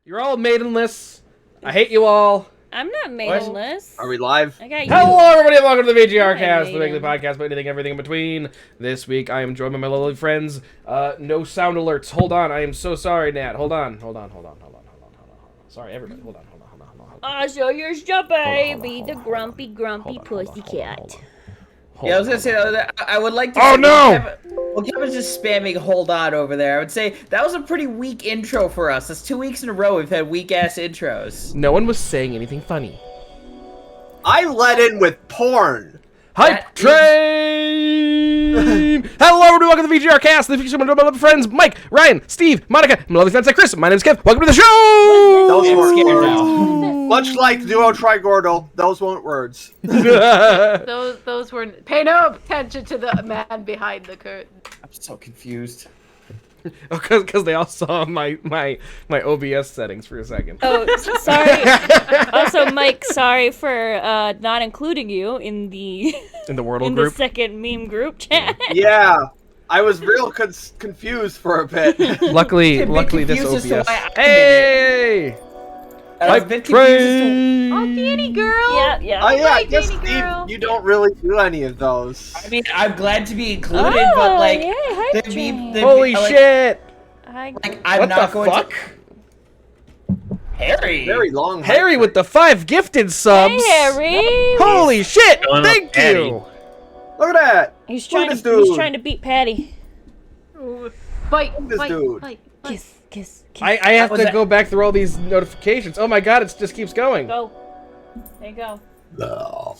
You're all maidenless. I hate you all. I'm not maidenless. Are we live? I got you. Hello, everybody, and welcome to the VGRCast, the weekly podcast about anything, everything in between. This week, I am joined by my lovely friends. No sound alerts. Hold on. I am so sorry, Nat. Hold on. Sorry, everybody. Hold on. So here's your baby, the grumpy pussycat. Yeah, I was gonna say I would like to. Oh no! Well, Kevin's just spamming "hold on" over there. I would say that was a pretty weak intro for us. That's 2 weeks in a row we've had weak ass intros. No one was saying anything funny. I let in with porn. Hype train! Hello, everybody. Welcome to the VGRcast. The feature of my lovely friends Mike, Ryan, Steve, Monica, my lovely friends like Chris. My name's Kev. Welcome to the show. Those I'm weren't scared words. now. Much like Duo Trigordal, those weren't words. Those were. Pay no attention to the man behind the curtain. I'm so confused. Because they all saw my OBS settings for a second. Oh, sorry. Also, Mike, sorry for not including you in the Wordle in group. the second meme group chat. Yeah, I was real confused for a bit. Luckily, I'm a bit this confused as to OBS. why I'm Hey! I was a bit confused as to... Oh, Danny girl. Yeah. Oh yeah, I Hi, guess Danny Steve, girl. you don't really do any of those. I mean, I'm glad to be included, Oh, but like, yay, hype there'd be- train. there'd Holy like, shit! Like, I'm What not the going fuck? to. Harry. Very long. Harry with the 5 gifted subs. Hey, Harry. Holy shit! Going up, Thank Patty. you. Look at that. He's Look trying at to this dude. beat Patty. Ooh. Fight, This dude. fight. Kiss. I have was to that- go back through all these notifications. Oh my god, it just keeps going. Go. There you go. No.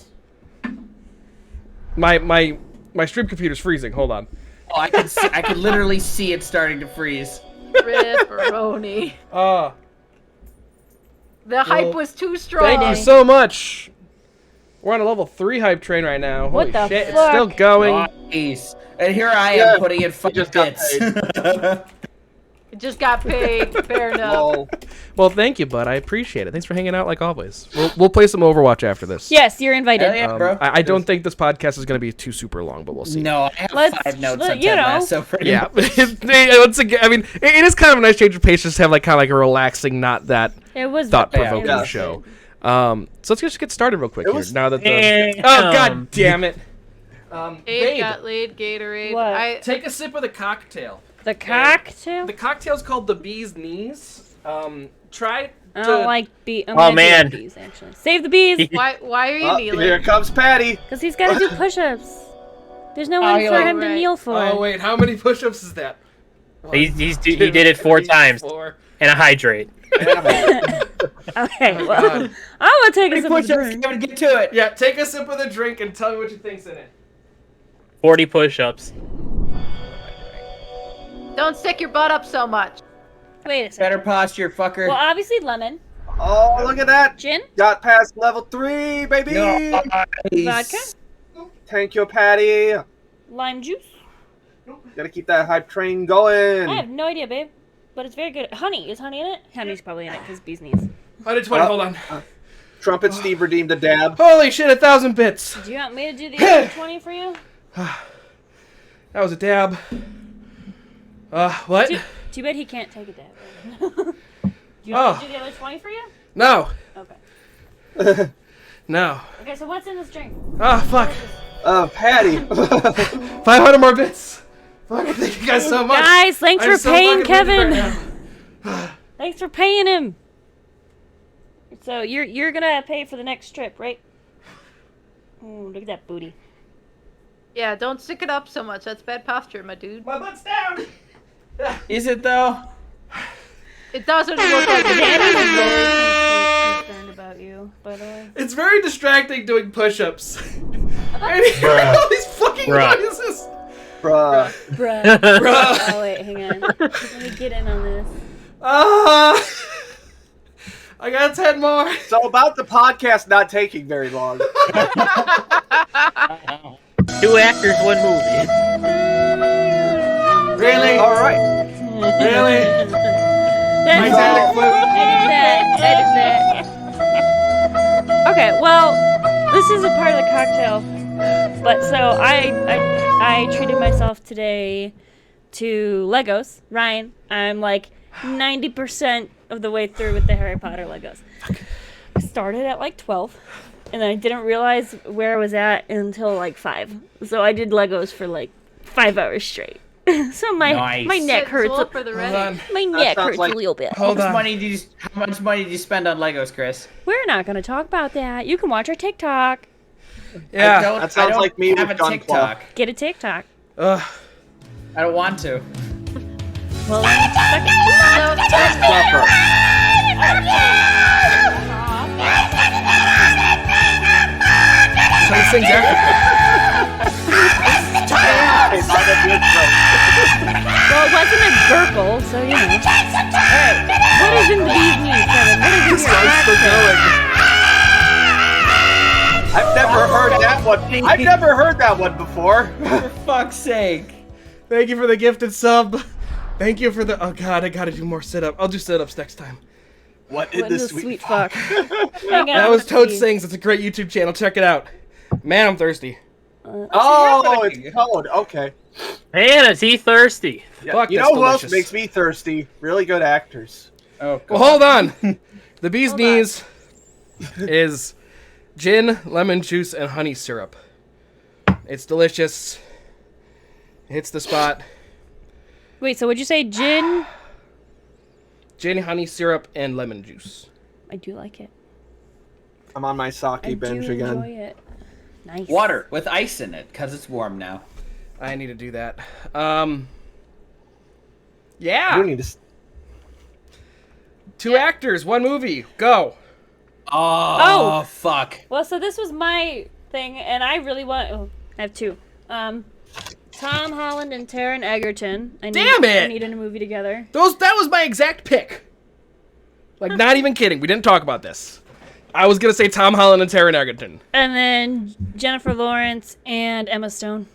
My stream computer's freezing. Hold on. Oh, I could literally see it starting to freeze. Ripperoni. The hype was too strong. Thank you Danny. so much. We're on a level 3 hype train right now. Holy What the shit, it's fuck? still going. Nice. And here I am Yeah, putting in just 5 got bits. Just got paid. Fair enough. Lol. Well, thank you, bud. I appreciate it. Thanks for hanging out like always. We'll play some Overwatch after this. Yes, you're invited. Hell yeah, bro. I don't think this podcast is going to be too super long, but we'll see. No, I have Let's- 5 notes let- on you Ted know. Lasso. Pretty Yeah. much. Once again, I mean, it is kind of a nice change of pace just to have like kind of like a relaxing, not that It was thought-provoking Yeah. show. So let's just get started real quick It here. was- Now that the Damn. oh god damn it, Abe babe, got laid Gatorade. What? take a sip of the cocktail. The cocktail. The cocktail's called the Bee's Knees. Try. I don't like bees. Oh, man. Bees, actually. Save the bees, Why are you Oh, kneeling? here comes Patty. because he's got to do push-ups. There's no Oh, one you're for like- him to Right. kneel for. Oh wait, how many push-ups is that? He did it 4 times. 4. And a hydrate. Okay, well, God. I'm gonna take a sip of Push the ups, drink. gotta get to it. Yeah, take a sip of the drink and tell me what you think's in it. 40 push-ups. Don't stick your butt up so much. Wait a second. Better posture, fucker. Well, obviously lemon, Oh, look at that. gin, Got past level 3, baby. Nice. vodka, Thank you, Patty. lime juice. Gotta keep that hype train going. I have no idea, babe, but it's very good. Honey, is honey in it? Honey's probably in it because bees knees. 120. Hold on. Trumpet Steve redeemed a dab. Holy shit! 1,000 bits. Do you want me to do the other 20 for you? That was a dab. What? Too bad he can't take a dab. Do you Oh. want me to do the other 20 for you? No. Okay. No. Okay, so what's in this drink? Oh fuck. Patty. 500 more bits. Fuck. Thank you guys so much. Guys, thanks I'm for so paying fucking winded Kevin. right Thanks for paying him. So you're gonna pay for the next trip, right? Ooh, look at that booty. Yeah, don't stick it up so much. That's bad posture, my dude. My butt's down. Is it though? It doesn't look like Danny was it. very concerned about you, by the way. It's very distracting doing push-ups. And you hear all these fucking Bruh. noises. Bruh. Bruh. Bruh. Oh wait, hang on. Let me get in on this. I got 10 more. So about the podcast not taking very long. 2 actors, 1 movie. Really? All right. Really? That's Titanic flip. Edit that. Okay, well, this is a part of the cocktail. But so I treated myself today to Legos. Ryan, I'm like 90% of the way through with the Harry Potter Legos. I started at like 12, and I didn't realize where I was at until like 5. So I did Legos for like 5 hours straight. So my Nice. neck hurts. Swole for the Hold ready. on. My neck sounds hurts like- a little bit. Hold How on. much money did you spend on Legos, Chris? We're not gonna talk about that. You can watch our TikTok. I Yeah. don't, That sounds I don't like me have with a Gunpla. TikTok. Get a TikTok. Ugh. I don't want to. Well, suck it. Proper. So it sings after. Okay, now that you're drunk. Well, it wasn't a gurgle, so you know. Alright, what is in the bee's knees, Kevin? What is in your I'm still cocktail? going. I've never heard that one. I've never heard that one before. For fuck's sake. Thank you for the gifted sub. Thank you for the. Oh god, I gotta do more sit-up. I'll do sit-ups next time. What in What this is a sweet sweet fuck? Hang That on, was Toad Steve. Sings. It's a great YouTube channel. Check it out. Man, I'm thirsty. Oh, it's cold. Okay. Man, is he thirsty? Yeah, Fuck, you that's know who else delicious. makes me thirsty? Really good actors. Oh, Well, hold on. The bee's Hold on. knees is gin, lemon juice, and honey syrup. It's delicious. It hits the spot. Wait, so would you say gin? Gin, honey syrup, and lemon juice. I do like it. I'm on my sake I bench do again. enjoy it. Nice. Water with ice in it, because it's warm now. I need to do that. You Yeah. need to. 2 actors, 1 movie. Go. Oh, fuck. Well, so this was my thing, and I really want. Oh, I have 2. Tom Holland and Taron Egerton. Damn it! I need in a movie together. That was my exact pick. Like, not even kidding. We didn't talk about this. I was gonna say Tom Holland and Taron Egerton. And then Jennifer Lawrence and Emma Stone.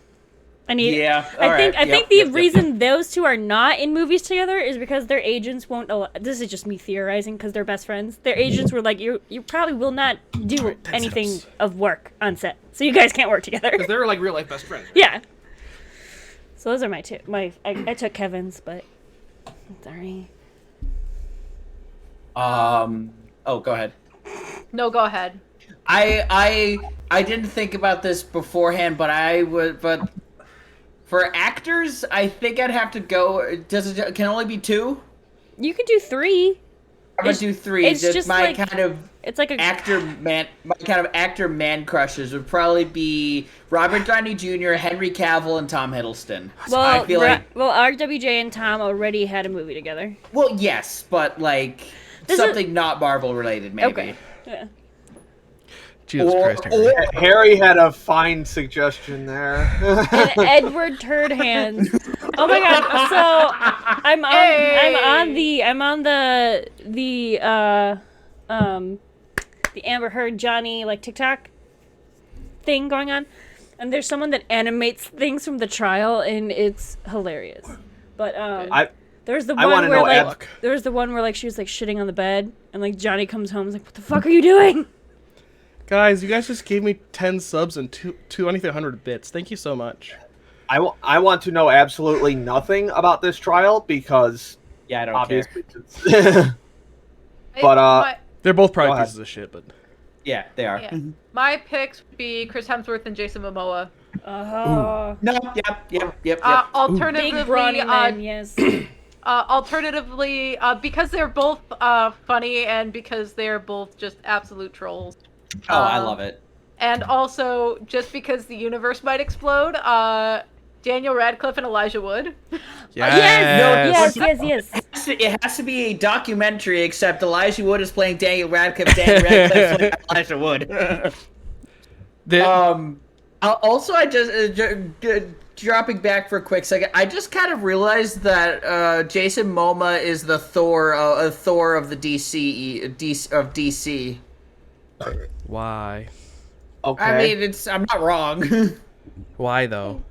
I need. Yeah, I think the reason those two are not in movies together is because their agents won't allow. This is just me theorizing because they're best friends. Their agents were like, you probably will not do anything of work on set, so you guys can't work together. Because they're like real life best friends. Right? Yeah. So those are my two. I took Kevin's, but sorry. Oh, go ahead. No, go ahead. I didn't think about this beforehand, but for actors, I think I'd have to go. Can it only be two? You could do three. I'm gonna do three. It's just my like, kind of it's like a actor man crushes would probably be Robert Downey Jr., Henry Cavill, and Tom Hiddleston. Well, I feel like RWJ and Tom already had a movie together. well, yes, but like something not Marvel related, maybe. Okay. Yeah. Jesus Christ, Harry. Or Harry had a fine suggestion there. And Edward Turd Hands. Oh my god! So I'm on the Amber Heard Johnny like TikTok thing going on, and there's someone that animates things from the trial, and it's hilarious. But there's the one where like she was like shitting on the bed, and like Johnny comes home and is like, "What the fuck are you doing?" Guys, you guys just gave me 10 subs and 2,100 bits. Thank you so much. I want to know absolutely nothing about this trial because Yeah, I don't obviously. care. But They're both probably Go ahead. pieces of shit, but Yeah, they are. Yeah. My picks would be Chris Hemsworth and Jason Momoa. No, yep. Alternatively, Big brawny men, yes. Alternatively, because they're both funny and because they're both just absolute trolls. Oh, I love it. And also, just because the universe might explode, Daniel Radcliffe and Elijah Wood. Yes. It has to be a documentary, except Elijah Wood is playing Daniel Radcliffe. Daniel Radcliffe is playing Elijah Wood. Also, I just dropping back for a quick second. I just kind of realized that Jason Momoa is the Thor of the DC. why? okay. I mean, I'm not wrong. Why though?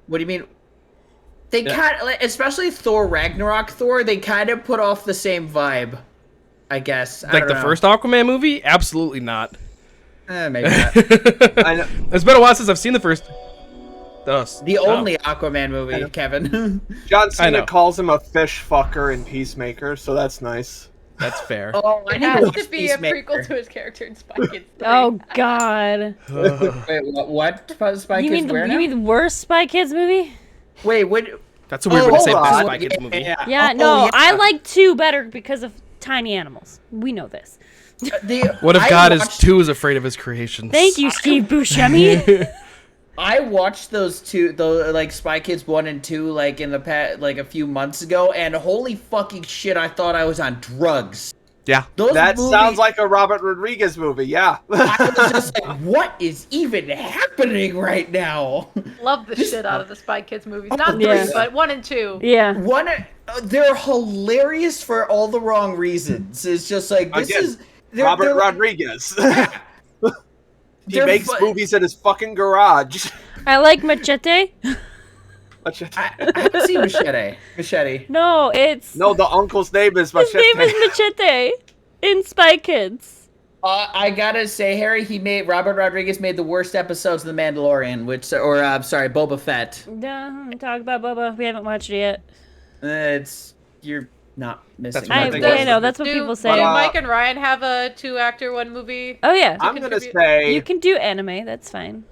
What do you mean? They kind of, especially Thor Ragnarok Thor, they kind of put off the same vibe, I guess. I Like don't the know. first Aquaman movie? Absolutely not. Maybe not. I know. It's been a while since I've seen the first. The only Aquaman movie, Kevin. John I Cena know. calls him a fish fucker in Peacemaker, so that's nice. That's fair. Oh, I It need to has watch to be a Peacemaker. prequel to his character in Spy Kids 3. Oh god. Wait, what? Spy You Kids mean where now? the worst Spy Kids movie? Wait, what? That's a weird way to say hold best on. Spy Kids movie. Yeah, Oh, no, yeah. I like 2 better because of tiny animals. We know this. What if I God watched- is too is afraid of his creations? Thank you, Steve Buscemi. I watched those like Spy Kids 1 and 2 like in the like a few months ago, and holy fucking shit, I thought I was on drugs. Yeah. Those That movies, sounds like a Robert Rodriguez movie, yeah. I was just like, what is even happening right now? Love the shit out of the Spy Kids movies. Not 3, Yeah. but 1 and 2. Yeah. They're hilarious for all the wrong reasons. It's just like this Again, is Robert Rodriguez. He They're makes fu- movies in his fucking garage. I like Machete. I haven't seen Machete. No, it's No, the uncle's name is his Machete. name is Machete in Spy Kids. I gotta say, Harry, Robert Rodriguez made the worst episodes of The Mandalorian, Boba Fett. Don't talk about Boba. We haven't watched it yet. You're not missing. That's what I much. think I know, that's what Do people say. Mike and Ryan have a 2-actor, 1 movie? Oh yeah, I'm gonna contribute- say you can do anime. That's fine.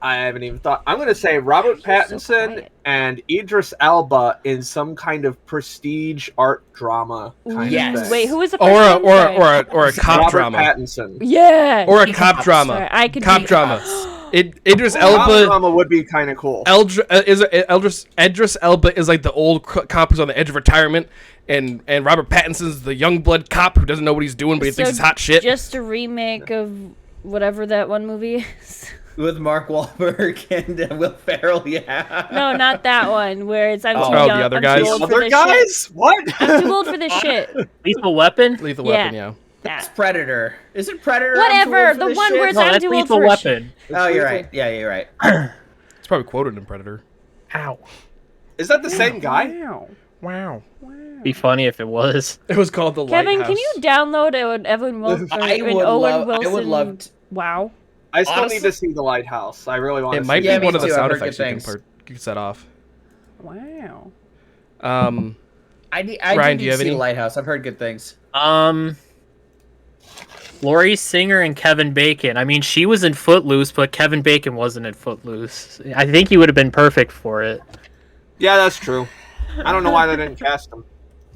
I haven't even thought. I'm gonna say Robert You're so Pattinson quiet. and Idris Elba in some kind of prestige art drama kind Yes. of thing. Wait, who was the Or first a one? or Sorry. a, or a cop Robert drama. Pattinson. Yeah. Or a He's cop a- drama. Sorry, I could Cop be- drama. Idris Cop Elba. drama would be kind of cool. Idris Elba is like the old cop who's on the edge of retirement, and Robert Pattinson's the young blood cop who doesn't know what he's doing, but he thinks it's hot shit. Just a remake of whatever that one movie is. With Mark Wahlberg and Will Ferrell, yeah. No, not that one. Where it's I'm too Oh, young. the other I'm guys? too old for Other this shit. guys? What? I'm too old for this shit. Lethal Weapon? Lethal Yeah. Weapon, yeah. It's That. Predator. Is it Predator? I'm too Whatever. old for The this one shit? where it's No, I'm that's too old Lethal for this shit. Weapon. Oh, you're right. Yeah, you're right. It's probably quoted in Predator. Ow. Is that the same guy? Wow. Be funny if it was. It was called The Kevin, Lighthouse. can you download an Evan Wilson? I would love to. Wow. I still Honestly- need to see The Lighthouse. I really want It to might see Yeah, be me one of the too. I've sound heard effects good you things. can set off. Wow. I Ryan, need do you to have see any? Lighthouse. I've heard good things. Laurie Singer and Kevin Bacon. I mean, she was in Footloose, but Kevin Bacon wasn't in Footloose. I think he would have been perfect for it. Yeah, that's true. I don't know why they didn't cast him.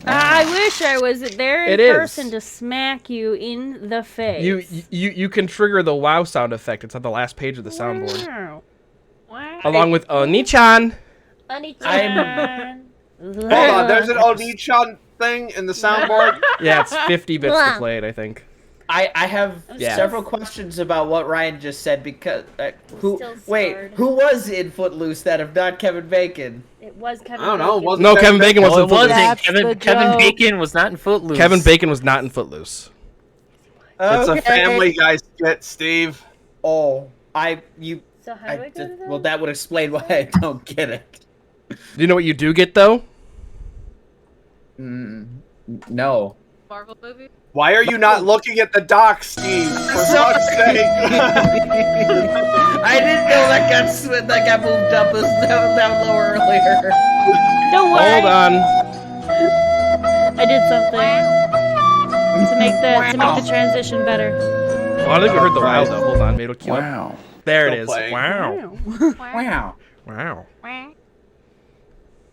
I wish I was there in It is. person to smack you in the face. You can trigger the wow sound effect. It's on the last page of the soundboard. Wow. Wow. Along with Oni-chan. Oni-chan. Hold on, there's an Oni-chan thing in the soundboard. Yeah, it's 50 bits to play it, I think. I have Yeah. several questions about what Ryan just said because who still wait scarred. who was in Footloose that if not Kevin Bacon? It was Kevin I don't know. Bacon. Wasn't No, Kevin Bacon No, wasn't it in Footloose. wasn't. That's the Kevin joke. Bacon was not in Footloose. Kevin Bacon was not in Footloose. It's Okay. a Family Guy skit, Steve. Oh, So how do I go to that? well, that would explain why I don't get it. Do you know what you do get, though? No. Marvel movie. Why are you not looking at the doc, Steve? For fuck's sake. I didn't know that got moved up down lower earlier. Don't worry. Hold on. I did something to make the transition better. Well, I don't think we heard the wow, though. Hold on. Maybe it'll queue up. Wow. There it Still is. playing. Wow. Wow. Wow.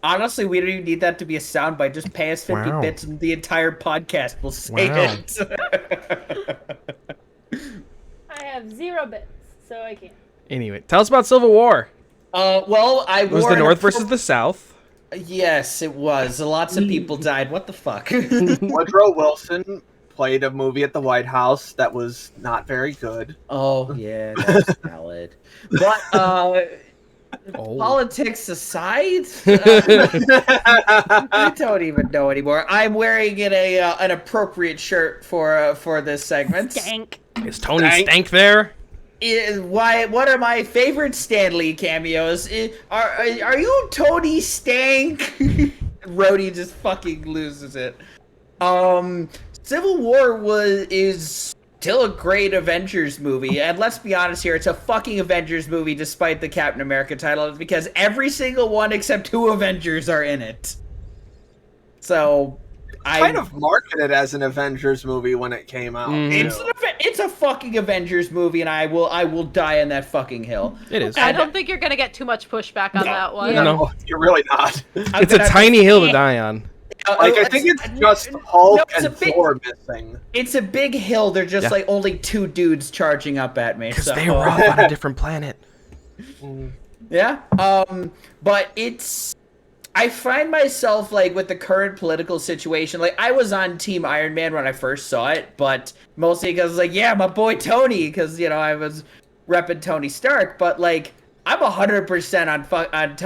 Honestly, we don't even need that to be a soundbite. Just pay us 50 Wow. bits and the entire podcast will say Wow. it. I have 0 bits, so I can't. Anyway, tell us about Civil War. Well, I It was wore the an North appro- versus the South. Yes, it was. Lots of people died. What the fuck? Woodrow Wilson played a movie at the White House that was not very good. Oh, yeah, that's valid. But, Oh. politics aside, I don't even know anymore. I'm wearing an appropriate shirt for this segment. Stank. Is Tony Stank. Stank there? One of my favorite Stan Lee cameos. Are you Tony Stank? Rhodey just fucking loses it. Civil War is still a great Avengers movie, and let's be honest here, it's a fucking Avengers movie despite the Captain America title, because every single one except 2 Avengers are in it. So, Kind of marketed as an Avengers movie when it came out. It's a fucking Avengers movie, and I will die on that fucking hill. It is. I don't think you're gonna get too much pushback on that one. No. No, you're really not. It's a tiny hill to die on. Like, I think it's just Hulk No, it's and a big- Thor missing. It's a big hill. They're just Yeah. like only 2 dudes charging up at me. Because So. they were off on a different planet. Yeah. But I find myself like with the current political situation, like I was on Team Iron Man when I first saw it, but mostly because like, yeah, my boy Tony, because I was repping Tony Stark. But like, I'm 100% on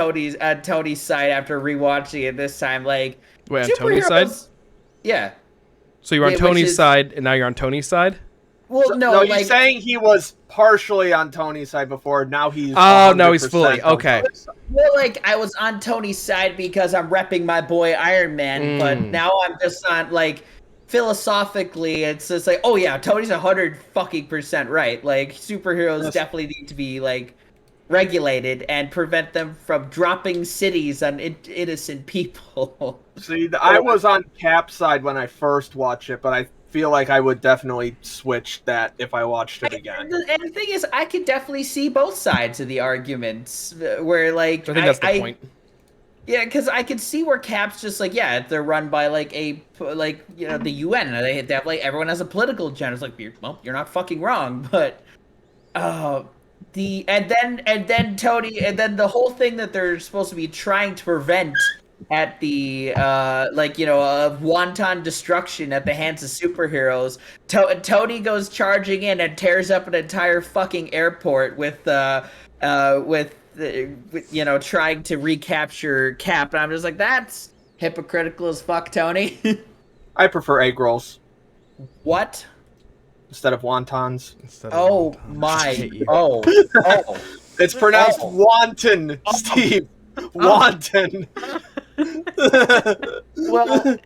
Tony's side after rewatching it this time. Like, Wait, on Tony's side? superheroes- Yeah. So you're on Yeah, which Tony's is- side, and now you're on Tony's side? Well, no, No, like you're saying he was partially on Tony's side before. Now he's Oh, now he's 100% fully. on Okay. Tony's side. well, like I was on Tony's side because I'm repping my boy Iron Man, but now I'm just on like philosophically, it's just like, oh yeah, Tony's 100% right. Like superheroes definitely need to be like regulated and prevent them from dropping cities on innocent people. See, I was on Cap's side when I first watched it, but I feel like I would definitely switch that if I watched it again. And the thing is, I could definitely see both sides of the arguments. Where like I think that's the point. Yeah, because I could see where Cap's just like, yeah, they're run by like the UN, and they have like everyone has a political agenda. It's like, you're not fucking wrong, but and then Tony, and then the whole thing that they're supposed to be trying to prevent at the wanton destruction at the hands of superheroes. Tony goes charging in and tears up an entire fucking airport with trying to recapture Cap, and I'm just like, that's hypocritical as fuck, Tony. I prefer egg rolls What? instead of wontons. Instead of Oh Tony. I my! hate you. Oh! It's pronounced wanton, Steve. Wanton. Well,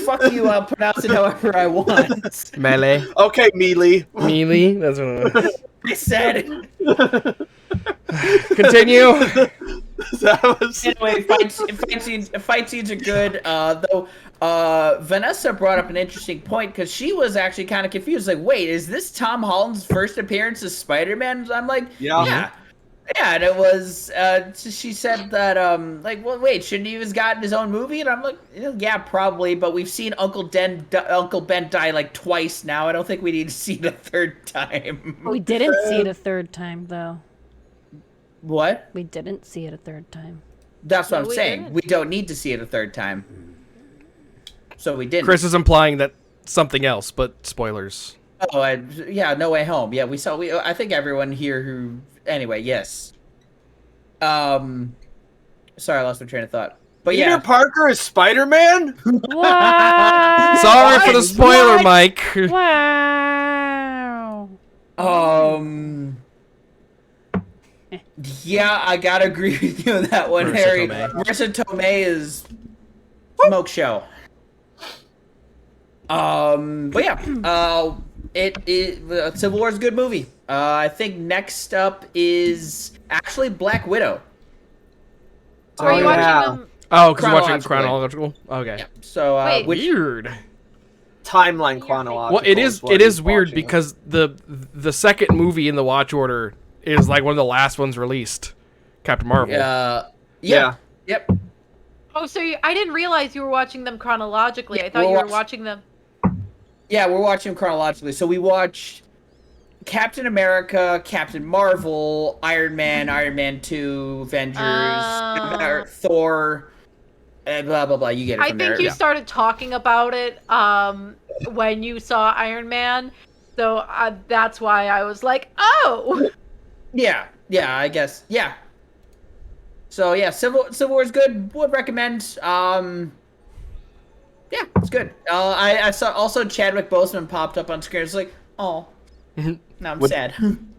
fuck you. I'll pronounce it however I want. Melee. Okay, Mealy. Melee. That's what it was. I said. Continue. That was... Anyway, fight scenes are good. Though Vanessa brought up an interesting point because she was actually kind of confused. Like, wait, is this Tom Holland's first appearance as Spider-Man? I'm like, yeah. And it was. She said that, well, wait, shouldn't he have gotten his own movie? And I'm like, yeah, probably. But we've seen Uncle Ben die like twice now. I don't think we need to see it a third time. We didn't see it a third time, though. What? We didn't see it a third time. That's what I'm we saying. didn't. We don't need to see it a third time. So we didn't. Chris is implying that something else, but spoilers. Oh, yeah, No Way Home. Yeah, we saw. I think everyone here who. Anyway, yes. Sorry, I lost my train of thought. But Peter yeah, Parker is Spider-Man? Wow! Sorry for the spoiler, Mike. Wow! Yeah, I gotta agree with you on that one, Marissa Harry. Tomei. Marissa Tomei is smoke show. But yeah, Civil War is a good movie. I think next up is actually Black Widow. So are you watching them? Oh, because you're watching Chronologically. chronological. Okay. Yeah. So Wait. Weird. Timeline chronological. Well, it is. what It is he's weird watching. because the second movie in the watch order is like one of the last ones released, Captain Marvel. Yeah. Yep. Oh, so I didn't realize you were watching them chronologically. I thought we'll you were watch- watching them. Yeah, we're watching them chronologically. So we watched Captain America, Captain Marvel, Iron Man 2, Avengers, Thor, and blah blah blah. You get it I from think there. you started talking about it when you saw Iron Man, so that's why I was like, oh. Yeah, I guess. Yeah. So yeah, Civil War is good. Would recommend. Yeah, it's good. I saw also Chadwick Boseman popped up on screen. It's like, oh, now I'm sad.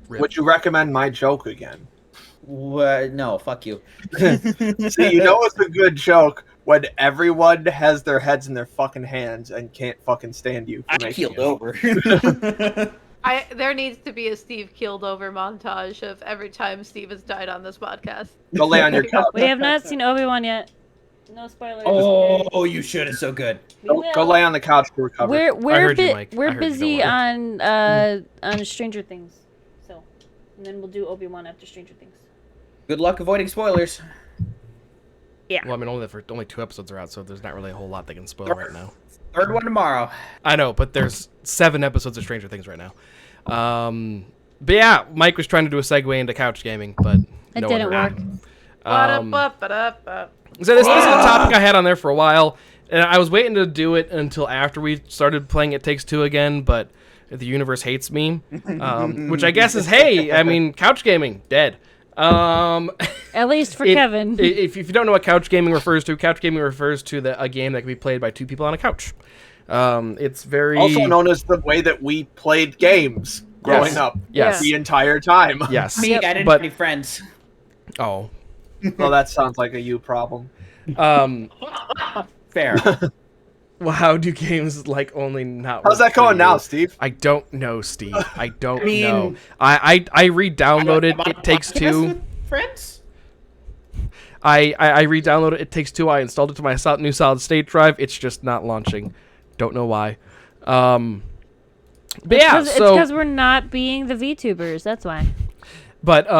Would you recommend my joke again? No, fuck you. See, you know it's a good joke when everyone has their heads in their fucking hands and can't fucking stand you for I making keeled it. over. There needs to be a Steve keeled over montage of every time Steve has died on this podcast. Go lay on your couch. We have not seen Obi-Wan yet. No spoilers. Oh, you should. It's so good. We Go will. lay on the couch to recover. We're heard you, Mike. I we're heard you, busy don't on Stranger Things, so and then we'll do Obi-Wan after Stranger Things. Good luck avoiding spoilers. Well, I mean, only 2 episodes are out, so there's not really a whole lot they can spoil right now. Third one tomorrow. I know, but there's 7 episodes of Stranger Things right now. But yeah, Mike was trying to do a segue into couch gaming, but It no didn't one work. heard. So this is a topic I had on there for a while, and I was waiting to do it until after we started playing It Takes Two again, but the universe hates me, which I guess is, hey, I mean, couch gaming, dead. At least for Kevin. If you don't know what couch gaming refers to a game that can be played by 2 people on a couch. It's very... Also known as the way that we played games growing up. Yes. The entire time. Yes. Me, I didn't but- have any friends. Oh. Well, that sounds like a you problem. Fair. Well, how do games like only not? How's that work for going now, you? Steve? I don't know, Steve. I don't mean- know. I re-downloaded It Takes Podcast Two. with friends? I re-downloaded It Takes Two. I installed it to my new solid state drive. It's just not launching. Don't know why. But yeah, It's so because we're not being the VTubers. That's why. but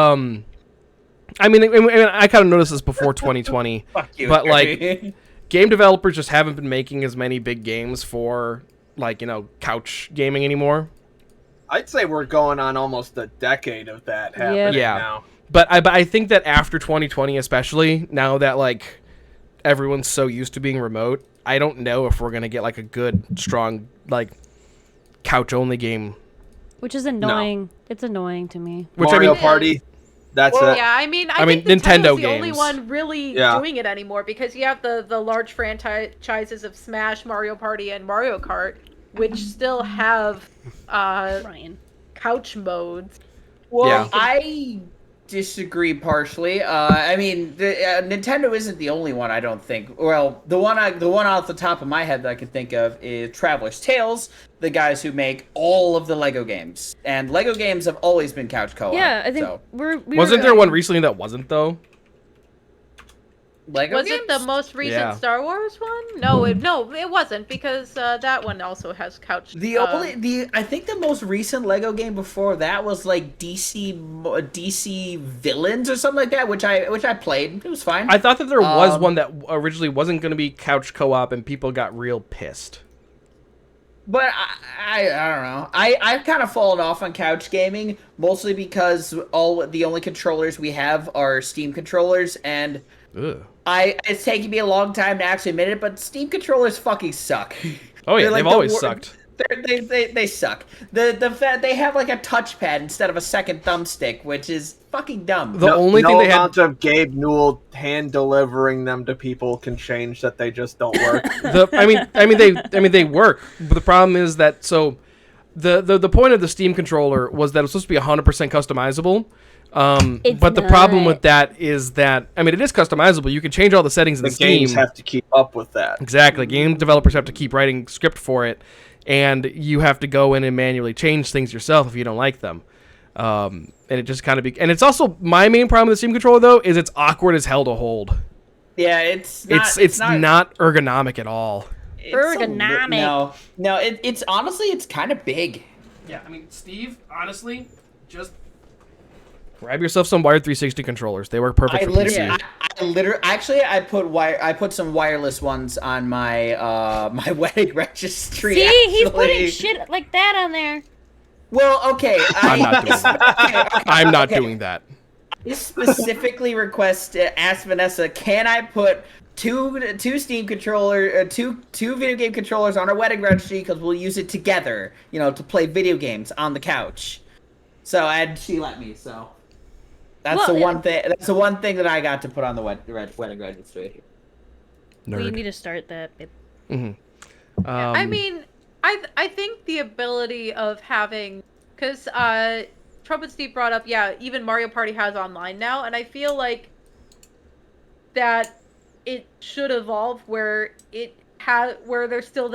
I mean, I kind of noticed this before 2020. Fuck you. But, Harry. Game developers just haven't been making as many big games for couch gaming anymore. I'd say we're going on almost a decade of that happening Yeah. now. But I think that after 2020, especially now that everyone's so used to being remote, I don't know if we're gonna get a good, strong couch only game. Which is annoying. It's annoying to me. Which Mario I mean, Party. That's Well, it. yeah, I mean, I mean, think Nintendo Nintendo's the only games. one really Yeah. doing it anymore because you have the large franchises of Smash, Mario Party, and Mario Kart, which still have Ryan. couch modes. Well, Yeah. I disagree partially. I mean, Nintendo isn't the only one. I don't think. Well, the one off the top of my head that I can think of is Traveler's Tales, the guys who make all of the Lego games, and Lego games have always been couch co-op. Yeah, I think so. Wasn't there one recently that wasn't though? Lego Was games? it the most recent Yeah. Star Wars one? No, it wasn't because that one also has couch. I think the most recent Lego game before that was like DC Villains or something like that, which I played. It was fine. I thought that there was one that originally wasn't going to be couch co-op, and people got real pissed. But I don't know. I've kind of fallen off on couch gaming, mostly because the only controllers we have are Steam controllers, and Ugh. it's taking me a long time to actually admit it, but Steam controllers fucking suck. Oh yeah, They're like they've always sucked. They suck. The fact they have like a touchpad instead of a second thumbstick, which is fucking dumb. The only thing they had amount of Gabe Newell hand delivering them to people can change that they just don't work. they work, but the problem is that the point of the Steam controller was that it was supposed to be 100% customizable. But the problem with that is that it is customizable. You can change all the settings in The Steam. games have to keep up with that. Exactly. Game developers have to keep writing script for it, and you have to go in and manually change things yourself if you don't like them. And it just kind of and it's also my main problem with the Steam controller though is it's awkward as hell to hold. Yeah, it's not ergonomic at all. Ergonomic. It's honestly it's kind of big. Yeah, Steve, honestly, just grab yourself some wired 360 controllers. They work perfect for PC. I put some wireless ones on my my wedding registry. See, he's putting shit like that on there. Well, okay. I'm not doing that. I'm not doing that. I specifically asked Vanessa, can I put two Steam controller, two video game controllers on our wedding registry because we'll use it together, to play video games on the couch. And she let me. So that's the one thing. That's the one thing that I got to put on the wedding registry. Nerd. We need to start that. Mm-hmm. I think the ability of having, because Trumpet Steve brought up, even Mario Party has online now, and I feel like that it should evolve where there's still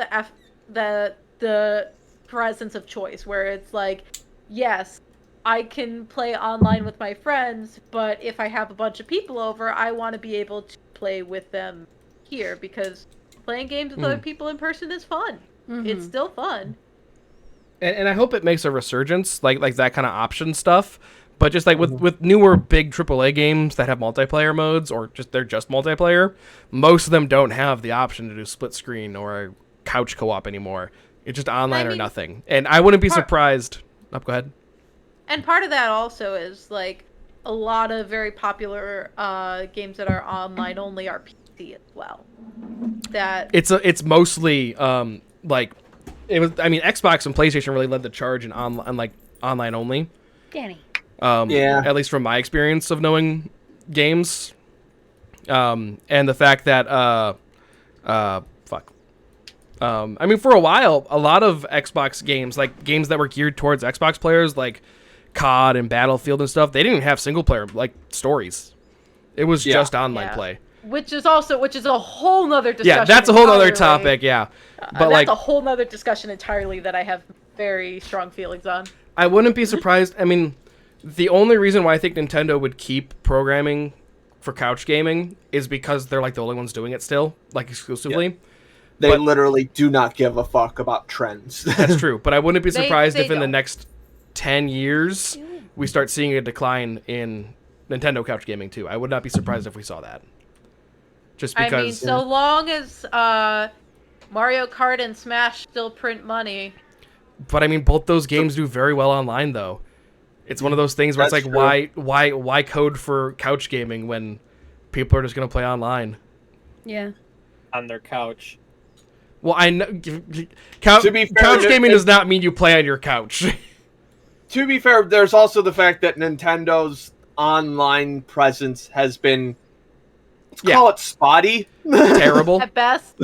the presence of choice, where it's like, yes, I can play online with my friends, but if I have a bunch of people over, I want to be able to play with them here, because playing games with other people in person is fun. Mm-hmm. It's still fun. And I hope it makes a resurgence, like that kind of option stuff. But just like with newer big AAA games that have multiplayer modes, or they're just multiplayer, most of them don't have the option to do split screen or a couch co-op anymore. It's just online or nothing. And I wouldn't be surprised. Oh, go ahead. And part of that also is like a lot of very popular games that are online only are PC as well. That it's mostly like it was. Xbox and PlayStation really led the charge in online only. Danny. At least from my experience of knowing games, and the fact that for a while, a lot of Xbox games, like games that were geared towards Xbox players, like COD and Battlefield and stuff, they didn't even have single player stories. It was just online play. Which is a whole nother discussion. Yeah, that's a whole other topic. Yeah, but that's a whole nother discussion entirely that I have very strong feelings on. I wouldn't be surprised. The only reason why I think Nintendo would keep programming for couch gaming is because they're the only ones doing it still, exclusively. Yeah. They literally do not give a fuck about trends. That's true, but I wouldn't be surprised if in the don't. next 10 years we start seeing a decline in Nintendo couch gaming too. I would not be surprised if we saw that. Just because so long as Mario Kart and Smash still print money. But both those games do very well online though. It's one of those things where it's why code for couch gaming when people are just going to play online? Yeah. On their couch. Well, I know couch gaming does not mean you play on your couch. To be fair, there's also the fact that Nintendo's online presence has been, let's call it spotty. Terrible. At best.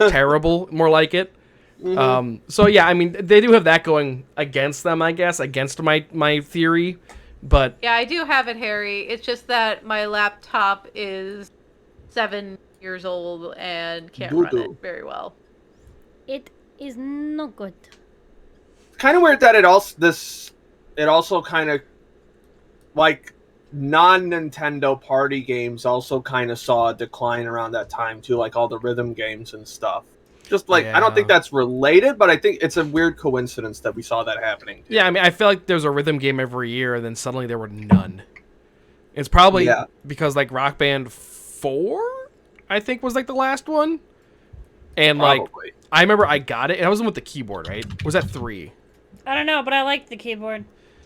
Terrible, more like it. Mm-hmm. So yeah, they do have that going against them, I guess, against my theory But Yeah, I do have it, Harry. It's just that my laptop is 7 years old and can't run Doo-doo. it very well. It is no good. Kind of weird that it also kind of like non-Nintendo party games also kind of saw a decline around that time too, like all the rhythm games and stuff. Just like I don't think Yeah. that's related, but I think it's a weird coincidence that we saw that happening. yeah, I mean, I feel like there's a rhythm game every year, and then suddenly there were none. It's probably Yeah. because like Rock Band 4, I think was like the last one, and like Probably. I remember I got it, and I was with the keyboard, right? Was that 3? I don't know, but I like the keyboard.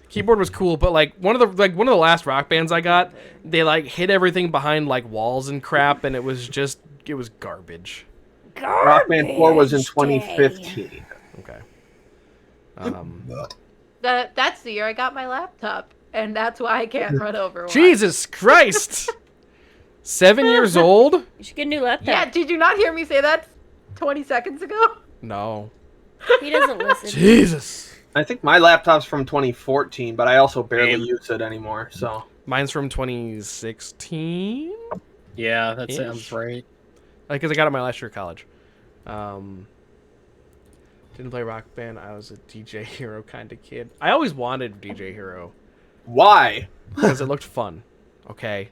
Keyboard was cool, but like one of the last Rock Bands I got, they like hid everything behind like walls and crap, and it was garbage. Rock Band 4 was in Garbage day. 2015. Okay. That's the year I got my laptop, and that's why I can't run Overwatch. Jesus Christ! 7 years old? You should get a new laptop. Yeah, did you not hear me say that 20 seconds ago? No. He doesn't listen. Jesus. I think my laptop's from 2014, but I also barely Same. use it anymore. So Mine's from 2016. Yeah, that Ish. sounds right. Like, cause I got it my last year of college. Didn't play Rock Band. I was a DJ Hero kind of kid. I always wanted DJ Hero why? because it looked fun. Okay.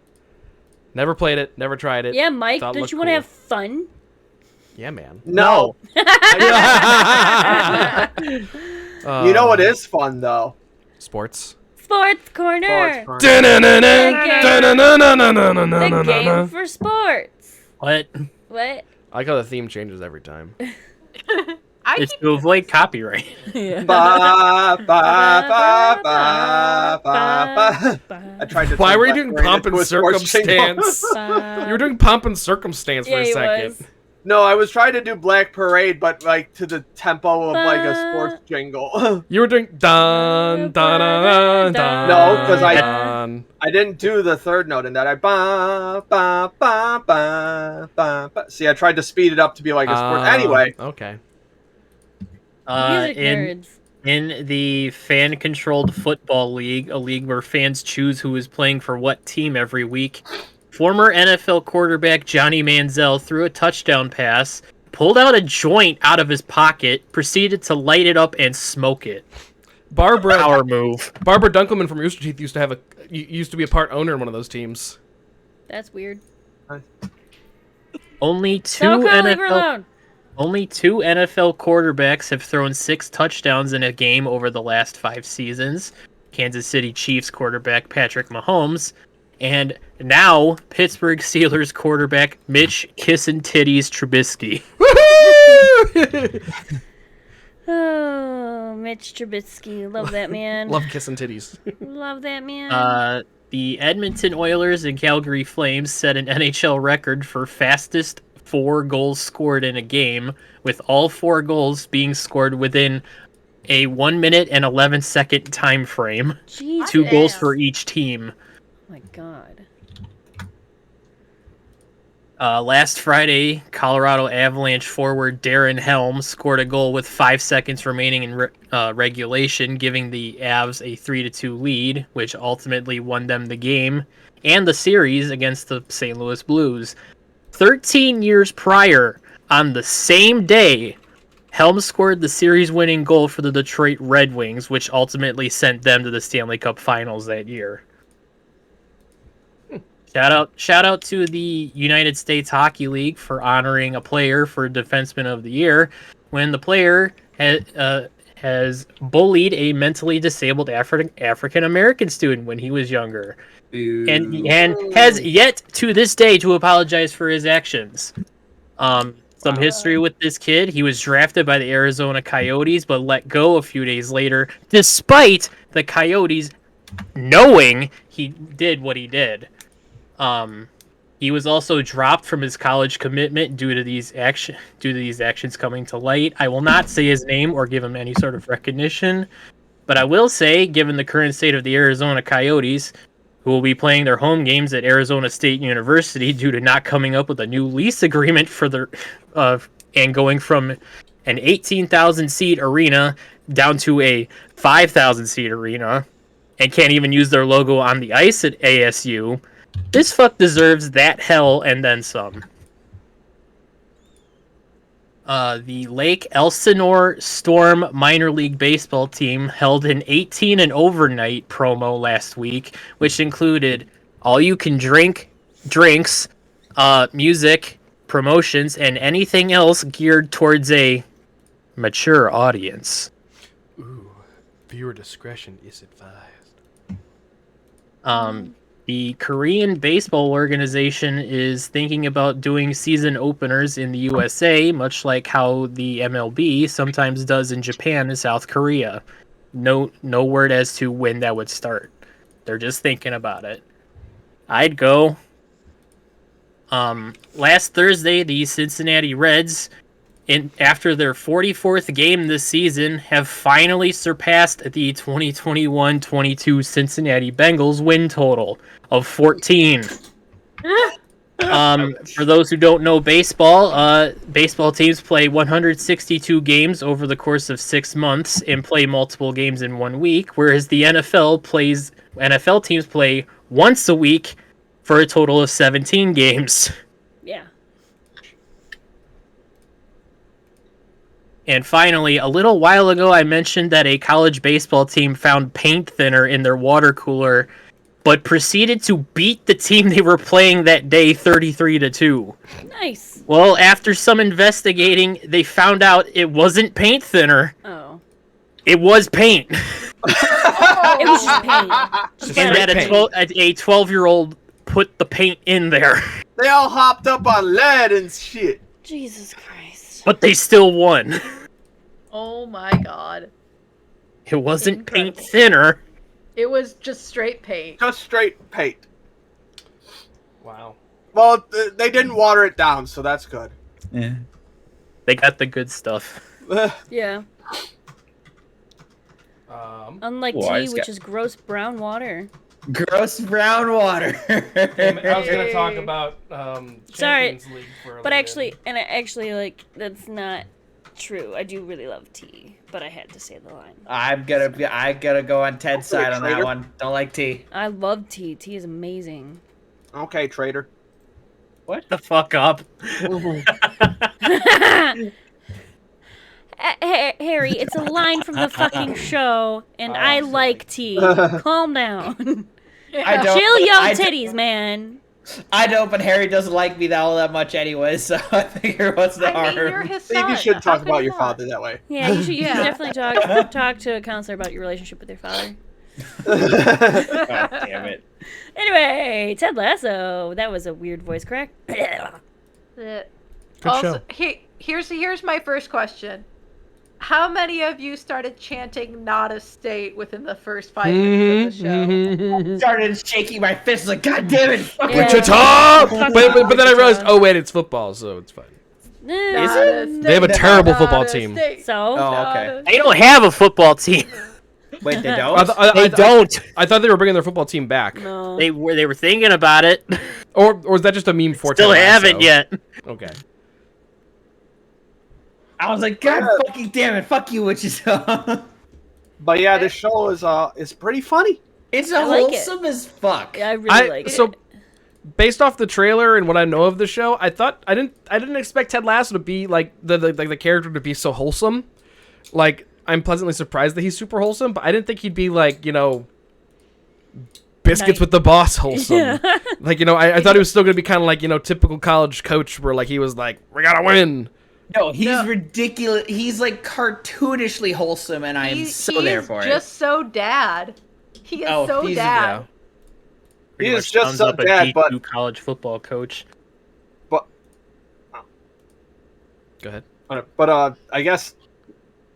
Never played it. Never tried it. Yeah, Mike, Thought it don't looked you want to cool. have fun? Yeah, man. No. Uh, You know what is fun though? Sports. Sports corner. Sports corner. The game for sports. What? What? I like how the theme changes every time. It's to avoid copyright. Yeah. Ba, ba, ba, ba, ba, ba. I tried to. Why turn were you Black doing Parade pomp into and a sports jingle. circumstance? You were doing pomp and circumstance for Yeah, a he second. was. No, I was trying to do Black Parade, but like to the tempo of like a sports jingle. You were doing dun dun dun dun. No, 'cause I- dun. I didn't do the third note in that. I ba ba ba ba ba. ba. See, I tried to speed it up to be like a sports. Anyway, Okay. Music In nerds. in the fan-controlled football league, a league where fans choose who is playing for what team every week, former NFL quarterback Johnny Manziel threw a touchdown pass, pulled out a joint out of his pocket, proceeded to light it up and smoke it. Barbara Power move. Dunkelman from Rooster Teeth used to be a part owner in one of those teams. That's weird. Only Don't leave her alone. Only 2 NFL quarterbacks have thrown 6 touchdowns in a game over the last 5 seasons. Kansas City Chiefs quarterback Patrick Mahomes, and now Pittsburgh Steelers quarterback Mitch Kissin' Titties Trubisky. Oh, Mitch Trubisky. Love that man. Love kissing titties. Love that man. The Edmonton Oilers and Calgary Flames set an NHL record for fastest 4 goals scored in a game, with all 4 goals being scored within a 1 minute and 11 second time frame. Jeez. 2 goals Damn. for each team. Oh my god. Last Friday, Colorado Avalanche forward Darren Helm scored a goal with 5 seconds remaining in regulation, giving the Avs a 3-2 lead, which ultimately won them the game and the series against the St. Louis Blues. 13 years prior, on the same day, Helm scored the series-winning goal for the Detroit Red Wings, which ultimately sent them to the Stanley Cup Finals that year. Shout out to the United States Hockey League for honoring a player for Defenseman of the Year when the player has bullied a mentally disabled African American student when he was younger, and has yet to this day to apologize for his actions. Some history with this kid: he was drafted by the Arizona Coyotes, but let go a few days later, despite the Coyotes knowing he did what he did. He was also dropped from his college commitment due to these actions coming to light. I will not say his name or give him any sort of recognition, but I will say, given the current state of the Arizona Coyotes, who will be playing their home games at Arizona State University due to not coming up with a new lease agreement for their and going from an 18,000 seat arena down to a 5,000 seat arena, and can't even use their logo on the ice at ASU, this fuck deserves that hell and then some. The Lake Elsinore Storm minor league baseball team held an 18 and overnight promo last week, which included all you can drink, drinks, music, promotions, and anything else geared towards a mature audience. Ooh, viewer discretion is advised. The Korean baseball organization is thinking about doing season openers in the USA, much like how the MLB sometimes does in Japan and South Korea. No word as to when that would start. They're just thinking about it. I'd go. Last Thursday, the Cincinnati Reds, after their 44th game this season, have finally surpassed the 2021-22 Cincinnati Bengals win total of 14. For those who don't know baseball, baseball teams play 162 games over the course of 6 months and play multiple games in 1 week, whereas the NFL teams play once a week for a total of 17 games. Yeah. And finally, a little while ago, I mentioned that a college baseball team found paint thinner in their water cooler, but proceeded to beat the team they were playing that day 33-2. Nice. Well, after some investigating, they found out it wasn't paint thinner. Oh. It was paint. It was just paint. And that a 12-year-old put the paint in there. They all hopped up on lead and shit. Jesus Christ. But they still won. Oh my god. It wasn't Incredible. paint thinner. It was just straight paint. Just straight paint. Wow. Well, they didn't water it down, so that's good. Yeah. They got the good stuff. Yeah. Unlike Well, I tea, just which got- is gross brown water. Gross brown water. Damn it, I was gonna talk about Sorry, Champions League for a But little actually, like, that's not true. I do really love tea, but I had to say the line. I gotta go on Ted's side on that Traitor. one. Don't like tea. I love tea. Tea is amazing. Okay, traitor. The fuck up. Harry, it's a line from the fucking show, and I like tea. Calm down. I don't. Chill your I don't- titties, man. I don't, but Harry doesn't like me all that much anyway, so I figure what's the I mean, harm? you're his Steve, son. you should How talk could about you your not? father that way. Yeah, you should Yeah. definitely talk to a counselor about your relationship with your father. God damn it. Anyway, Ted Lasso. That was a weird voice crack. Good Also, show. here's my first question. How many of you started chanting "not a state" within the first 5 minutes of the show? Started shaking my fist like, God damn it! Fucking Yeah. Wichita! Fuck But then I realized, Wichita. oh wait, it's football, so it's fine. Is it? They have a terrible Not football a team. state. So? Oh, Not okay. a They don't have a football team. Wait, they I, don't? th- I, They I, don't. I thought they were bringing their football team back, No. They were thinking about it. or is that just a meme for Still Ted Lasso? haven't yet. Okay. I was like, God fucking damn it, fuck you, Wichita. But yeah, this show is pretty funny. It's I like it. wholesome as fuck. I really like so it. based off the trailer and what I know of the show, I didn't expect Ted Lasso to be like the character to be so wholesome. Like, I'm pleasantly surprised that he's super wholesome, but I didn't think he'd be like, Biscuits Nice. with the boss wholesome. Yeah. Like, I thought he was still gonna be kind of like, typical college coach where like he was like, we gotta win. No, he's ridiculous. He's like cartoonishly wholesome, and I am so there for it. Just so dad. He is Oh, so he's- dad. Pretty He much is just sums so up a bad, but- D2 college football coach. Go ahead. But I guess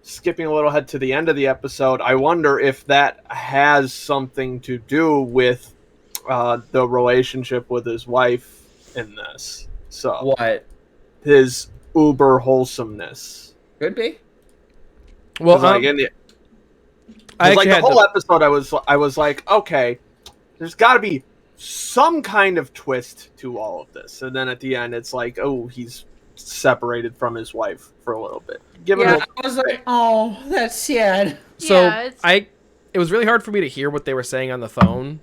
skipping a little ahead to the end of the episode, I wonder if that has something to do with the relationship with his wife in this. So What? his uber wholesomeness. Could be. Well, 'Cause, like, in the, I 'cause, like actually the had whole episode, I was like, okay, there's got to be some kind of twist to all of this, and then at the end, it's like, oh, he's separated from his wife for a little bit. Give Yeah, it I was like, oh, that's sad. So Yeah, it's- it was really hard for me to hear what they were saying on the phone.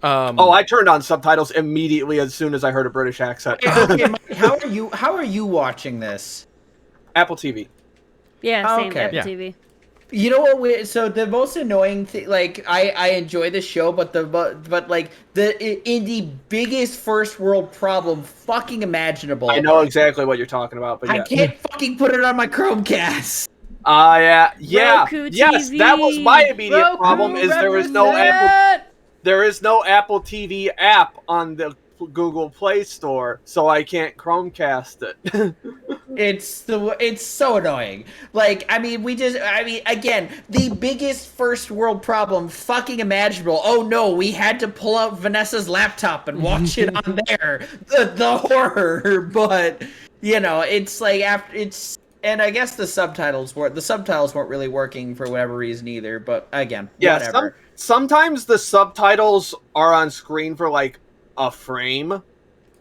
I turned on subtitles immediately as soon as I heard a British accent. Okay, Mike, how are you watching this? Apple TV. Yeah, same Okay. Apple Yeah. TV. You know what? So the most annoying thing, like I enjoy the show, but like in the biggest first world problem fucking imaginable. I know exactly what you're talking about, but I yeah. can't fucking put it on my Chromecast. Yeah. Roku Yes, TV. that was my immediate Roku problem. Is there is no Apple. represent! There is no Apple TV app on the Google Play Store, so I can't Chromecast it. It's so annoying. Like, again, the biggest first world problem fucking imaginable. Oh no, we had to pull out Vanessa's laptop and watch it on there. The horror, but it's like and I guess the subtitles weren't really working for whatever reason either. But again, whatever. Sometimes the subtitles are on screen for like a frame,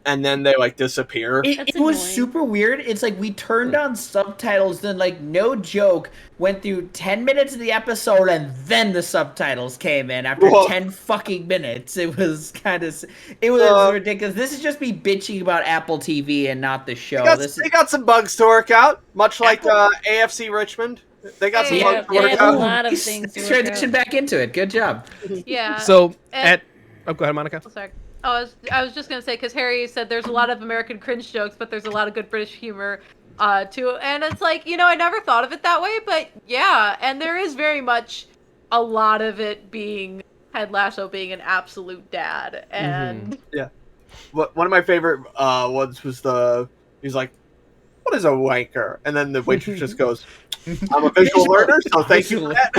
and then they like disappear. That's It was annoying. super weird. It's like we turned on subtitles, then like no joke, went through 10 minutes of the episode, and then the subtitles came in after Whoa. 10 fucking minutes. It was ridiculous. This is just me bitching about Apple TV and not the show. They got some bugs to work out, much like AFC Richmond. They got some Yeah, bugs to they work have a out. lot of Nice. things to work Transition out. back into it. Good job. Yeah. So and- go ahead, Monica. Oh, sorry. Oh, I was just gonna say, because Harry said there's a lot of American cringe jokes, but there's a lot of good British humor too. And it's like, I never thought of it that way, but yeah, and there is very much a lot of it being Ted Lasso being an absolute dad, and One of my favorite ones was he's like, "What is a wanker?" And then the waitress just goes, "I'm a visual learner, so thank you for that."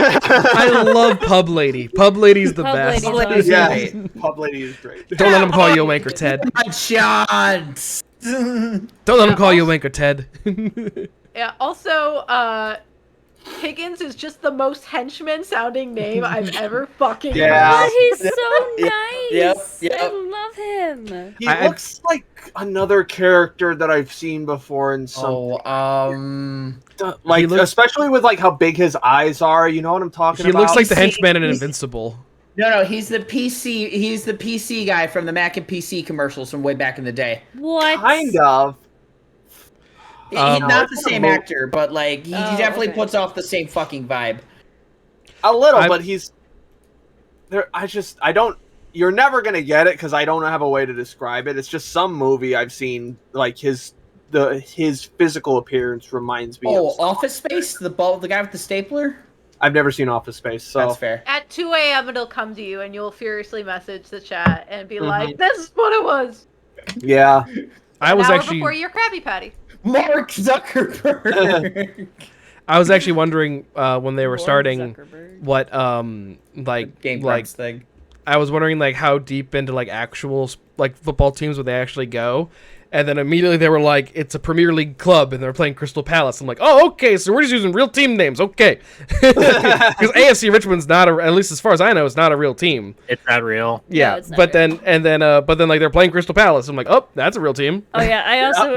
I love Pub Lady. Pub Lady's the Pub best. Lady's Lady's Yeah, great. Pub Lady is great. Don't let him call you a wanker, Ted. My chance. Don't let him call you a wanker, Ted. yeah. Also, Higgins is just the most henchman sounding name I've ever fucking Yeah. heard. But he's so nice. Yep. I love him. He I- looks like another character that I've seen before in some, like He looks- especially with like how big his eyes are. You know what I'm talking He about? looks like the See, henchman in he's- Invincible. No, he's the PC. He's the PC guy from the Mac and PC commercials from way back in the day. What? kind of. He's Um, not the same actor, but like he Oh, definitely okay. puts off the same fucking vibe. A little, I'm- but he's there. I don't. You're never gonna get it because I don't have a way to describe it. It's just some movie I've seen. Like his physical appearance reminds me. Oh, of Office Space, the guy with the stapler. I've never seen Office Space, so That's fair. At 2 a.m. it'll come to you, and you'll furiously message the chat and be Mm-hmm. like, "This is what it was." yeah. I was An hour actually before your Krabby Patty. Mark Zuckerberg. I was actually wondering when they were Lord starting Zuckerberg. what Game like Grumps thing. I was wondering like how deep into like actual like football teams would they actually go, and then immediately they were like it's a Premier League club and they're playing Crystal Palace. I'm like, oh okay, so we're just using real team names, okay? Because AFC Richmond's not at least as far as I know, it's not a real team. It's not real. Yeah, it's not but real. then like they're playing Crystal Palace. I'm like, oh, that's a real team. Oh yeah,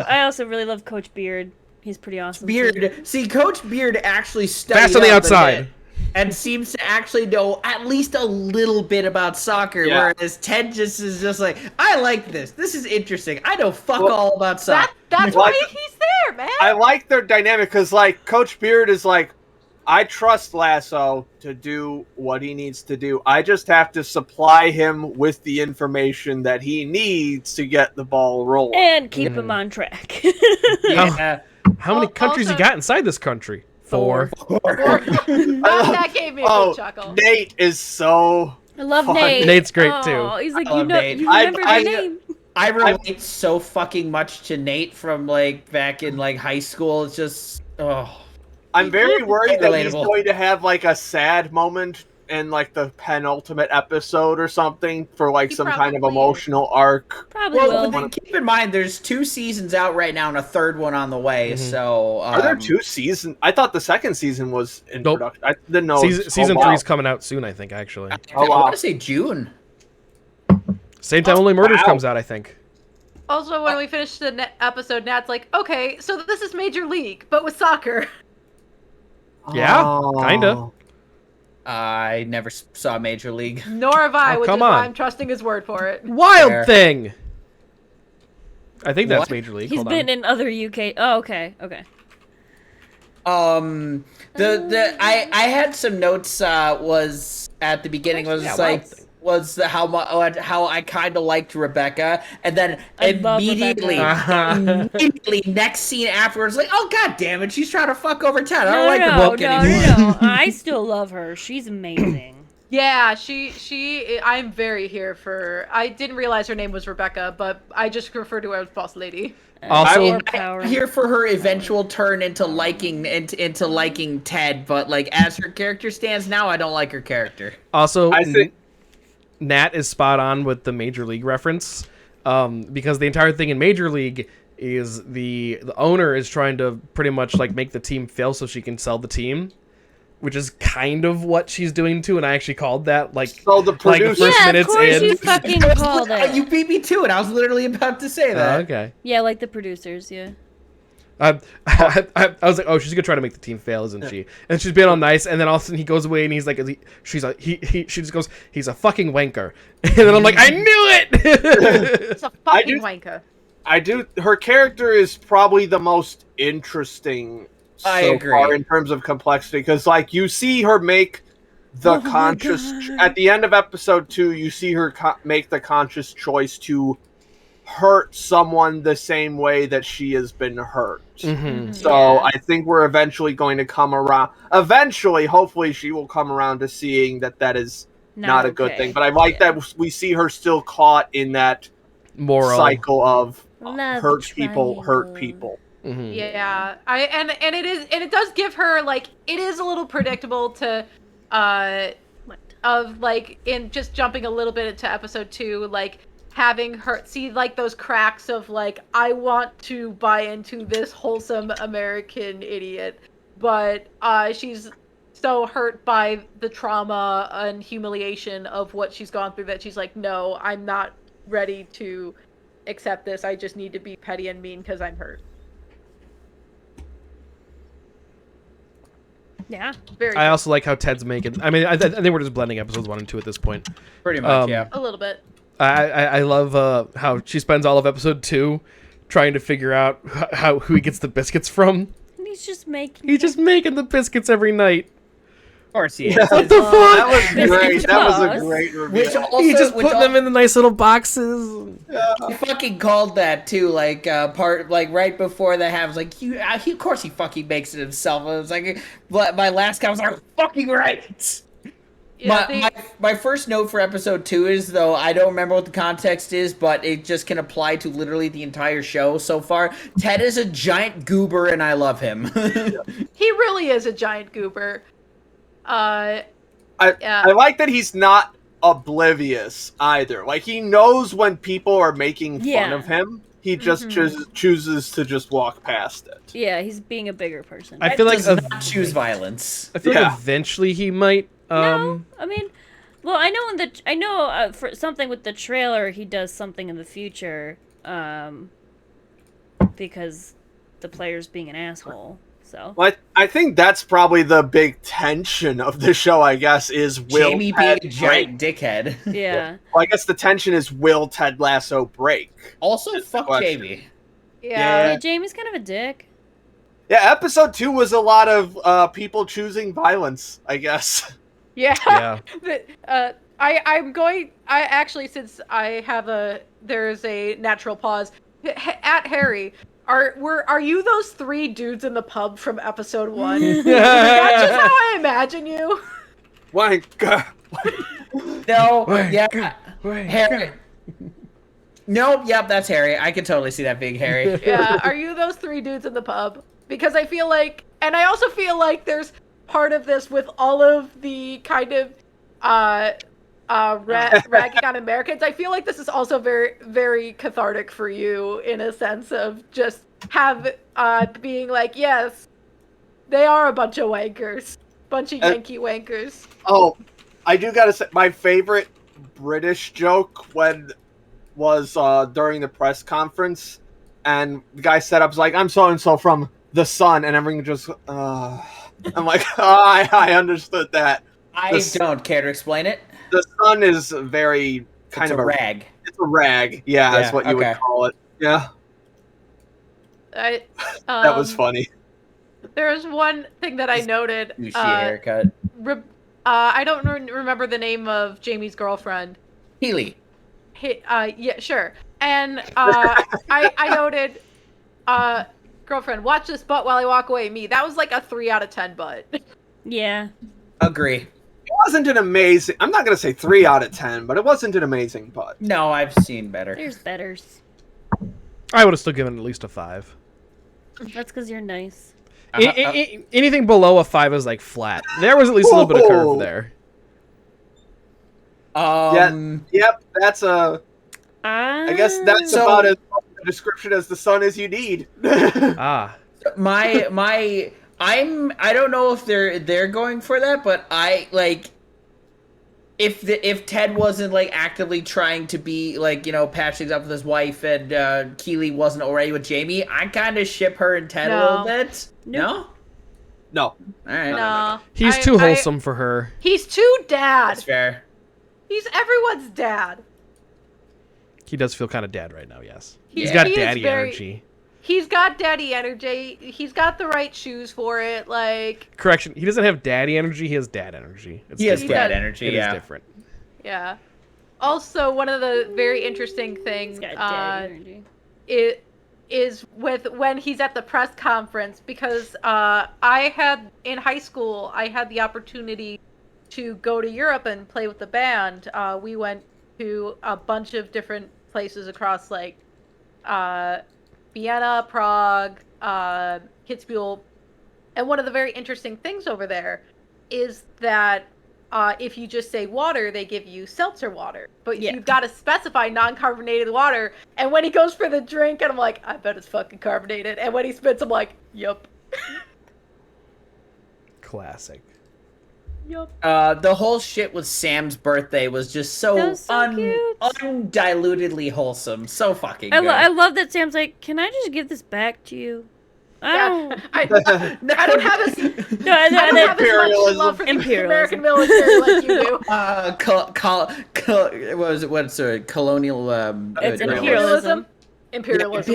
I also really love Coach Beard. He's pretty awesome. too. Beard. See, Coach Beard actually studied Fast on the up a outside. bit and seems to actually know at least a little bit about soccer. Yeah. Whereas Ted just is just like, I like this. This is interesting. I know fuck Well, all about soccer. That's Like- why he's there, man. I like their dynamic because, like, Coach Beard is like, I trust Lasso to do what he needs to do. I just have to supply him with the information that he needs to get the ball rolling. And keep him on track. Yeah. How many Al- countries also- you got inside this country? 4. That gave me a good chuckle. Nate is so. I love Fun. Nate. Nate's great, Oh, too. He's like, I love Nate. you remember I- my name. I relate so fucking much to Nate from like back in like high school. It's just I'm very worried that he's Relatable. going to have like a sad moment in like the penultimate episode or something for like He some kind of probably emotional arc. Probably well. will. But then keep in mind, there's 2 seasons out right now and a third one on the way. So Are there 2 seasons? I thought the second season was in Nope. production. I didn't know. Season oh, wow. 3's coming out soon, I think. Actually, I Oh, wow. want to say June. same time Only Murders wow. comes out, I think. Also, when we finished the episode, Nat's like, "Okay, so this is Major League, but with soccer." Yeah, Oh. kinda. I never saw Major League. Nor have I, Oh, which come is why on. I'm trusting his word for it. Wild Fair. Thing. I think that's What? Major League. He's Hold been on. in other UK. Oh, okay. Okay. I had some notes. Was at the beginning was Yeah, like Wild Thing. was how I kind of liked Rebecca, and then I love immediately, Rebecca. immediately next scene afterwards, like, oh god damn it, she's trying to fuck over Ted. I don't No, like the no, book no, anymore. no. I still love her. She's amazing. Yeah, I'm very here for. I didn't realize her name was Rebecca, but I just refer to her as Boss Lady. Also- I'm here for her eventual turn into liking Ted, but like as her character stands now, I don't like her character. Also, I think Nat is spot on with the Major League reference, because the entire thing in Major League is the owner is trying to pretty much like make the team fail so she can sell the team, which is kind of what she's doing too. And I actually called that like so the like the producer. first Yeah, of minutes course in. you fucking called it. You beat me to it. I was literally about to say that. Okay. Yeah, like the producers, yeah. I was like, oh, she's gonna try to make the team fail, isn't she? And she's being all nice, and then all of a sudden he goes away, and he's like, she just goes, he's a fucking wanker, and then I'm like, I knew it. It's a fucking wanker. Her character is probably the most interesting I so agree. far in terms of complexity, because like you see her make the conscious at the end of episode 2, you see her make the conscious choice to hurt someone the same way that she has been hurt. Mm-hmm. So Yeah. I think we're eventually going to come around. Eventually, hopefully, she will come around to seeing that is not a good okay. thing. But I like Yeah. that we see her still caught in that Moral. cycle of Love hurt people, hurt triangle. people. Mm-hmm. Yeah, it does give her like it is a little predictable to of like in just jumping a little bit into episode 2, like having her see like those cracks of like I want to buy into this wholesome American idiot, but she's so hurt by the trauma and humiliation of what she's gone through that she's like, no, I'm not ready to accept this. I just need to be petty and mean because I'm hurt. Yeah. Very I also like how Ted's making. I mean, I think we're just blending episodes 1 and 2 at this point. Pretty much, Um, yeah. a little bit. I love how she spends all of episode 2 trying to figure out who he gets the biscuits from. He's just making. He's just making the biscuits every night. Of course he is. What the fuck? That was Biscuits great. That was a Boss. great review. Which also, He just which putting them in the nice little boxes. I fucking called that too, like part like right before that happens. Like of course he fucking makes it himself. I was like, but my last guy was like, fucking right. Yeah, My first note for episode 2 is, though, I don't remember what the context is, but it just can apply to literally the entire show so far. Ted is a giant goober, and I love him. he really is a giant goober. I Yeah. like that he's not oblivious either. Like he knows when people are making fun Yeah. of him. He just chooses to just walk past it. Yeah, he's being a bigger person. I feel like does not choose violence. I feel Yeah. like eventually he might. No, I mean, well, I know for something with the trailer, he does something in the future, because the player's being an asshole. So Well, I think that's probably the big tension of the show, I guess, is will Jamie Ted being a giant dickhead. yeah, Well, I guess the tension is will Ted Lasso break? Also, fuck question. Jamie. yeah, Jamie's kind of a dick. Yeah, episode 2 was a lot of people choosing violence, I guess. Yeah. Yeah. I actually, since there's a natural pause at Harry. Are you those 3 dudes in the pub from episode 1? Is that just how I imagine you? My God. No, Wait, yeah, Harry. No, yep, that's Harry. I can totally see that being Harry. Yeah, are you those 3 dudes in the pub? Because I feel like, and I also feel like there's part of this with all of the kind of ragging on Americans. I feel like this is also very, very cathartic for you in a sense of just being like, yes, they are a bunch of wankers, bunch of Yankee wankers. Oh, I do gotta say, my favorite British joke was during the press conference, and the guy set up was like, "I'm so and so from the Sun," and everyone just, I'm like, oh, I understood that. I don't care to explain it. The sun is very kind It's of a rag. It's a rag. Yeah, Yeah, that's what you okay. would call it. Yeah, I, that was funny. There's one thing that I noted. Douchey haircut. I don't remember the name of Jamie's girlfriend. Healy. Yeah, sure. And I noted, girlfriend, watch this butt while I walk away. Me. That was like a 3 out of 10 butt. Yeah. Agree. It wasn't an amazing. I'm not gonna say 3 out of 10, but it wasn't an amazing butt. No, I've seen better. There's betters. I would have still given it at least a 5. That's because you're nice. Anything below a 5 is like flat. There was at least a little bit of curve there. Yep, that's a. I guess that's about as much a description as the sun as you need. Ah. I don't know if they're going for that, but I like if Ted wasn't like actively trying to be like, you know, patch things up with his wife and Keeley wasn't already with Jamie, I kind of ship her and Ted a little bit. Nope. No. All right. No. He's too wholesome for her. He's too dad. That's fair. He's everyone's dad. He does feel kind of dad right now, yes. He He's got is daddy very- energy. He's got daddy energy. He's got the right shoes for it. Like, Correction, he doesn't have daddy energy, he has dad energy. It's He has different. dad energy, It is different. yeah. Also, one of the very interesting things He's got daddy energy. it is with when he's at the press conference, because I had in high school I had the opportunity to go to Europe and play with the band. We went to a bunch of different places across like Vienna, Prague, Kitzbühel, and one of the very interesting things over there is that if you just say water, they give you seltzer water. But you've got to specify non-carbonated water. And when he goes for the drink, and I'm like, I bet it's fucking carbonated. And when he spits, I'm like, yup. Classic. Yup. The whole shit with Sam's birthday was just so, That was so cute. undilutedly wholesome. So fucking I good. love that Sam's like, can I just give this back to you? I don't. I don't have as No, I don't have as much Imperialism. love for the Imperialism. American military like you do. What's colonial? It's Imperialism. Imperialism.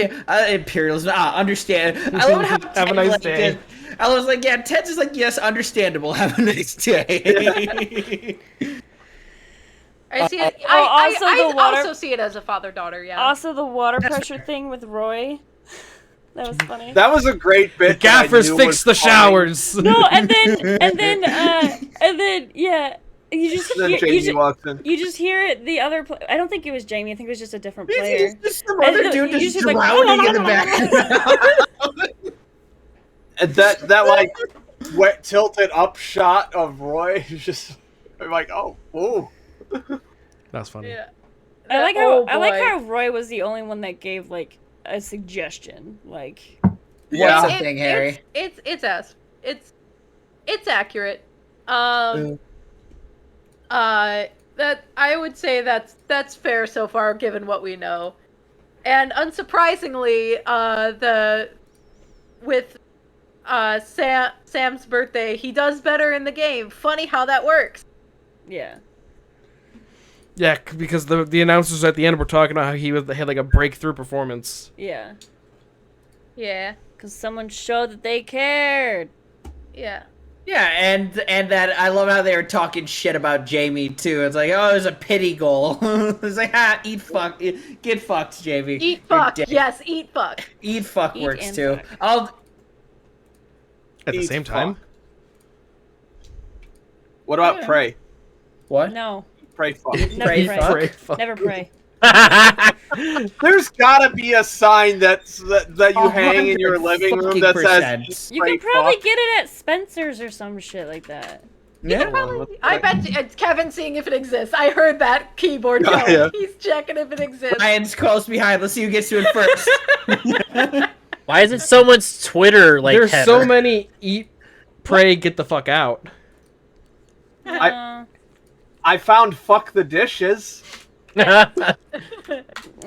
Imperialism. Understand. I love how Have a Ted, nice like, day. did- I was like, yeah, Ted's just like, yes, understandable. Have a nice day. I see it. also I the water- also see it as a father-daughter. Yeah. Also, the water pressure thing with Roy. That was funny. That was a great The bit. that I gaffers knew fix was the funny. showers. No, and then, yeah. You just Then hear, Jamie walks in. you just hear it. The other, I don't think it was Jamie. I think it was just a different player. It's just some And other the- dude you just just like, drowning in the background. And that like tilted up shot of Roy is just I'm like, oh, whoa. That's funny. Yeah. I like Oh, boy. how Roy was the only one that gave like a suggestion. Like, What's Yeah. the thing, Harry? It's accurate. That I would say that's fair so far, given what we know. And unsurprisingly, Sam's birthday, he does better in the game. Funny how that works. yeah. Yeah, because the announcers at the end were talking about how they had like a breakthrough performance. Yeah. Yeah. Because someone showed that they cared. Yeah. Yeah, and that I love how they were talking shit about Jamie too. It's like, oh, it was a pity goal. It's like, get fucked, Jamie. Eat You're fuck. dead. Yes, eat fuck. Eat fuck Eat works and too. fuck. At the Eat same time, fuck. What about pray? What? No. Pray fuck. Never Pray pray. fuck? Pray fuck. Never pray. There's gotta be a sign that you hang in your living room that says 100%. You pray can probably fuck. get it at Spencer's or some shit like that. Yeah. I bet it's Kevin seeing if it exists. I heard that keyboard Oh, going. yeah. He's checking if it exists. Ryan's close behind. Let's see who gets to it first. Why is it someone's Twitter like there's header? so many eat, pray, get the fuck out. Uh, I found fuck the dishes.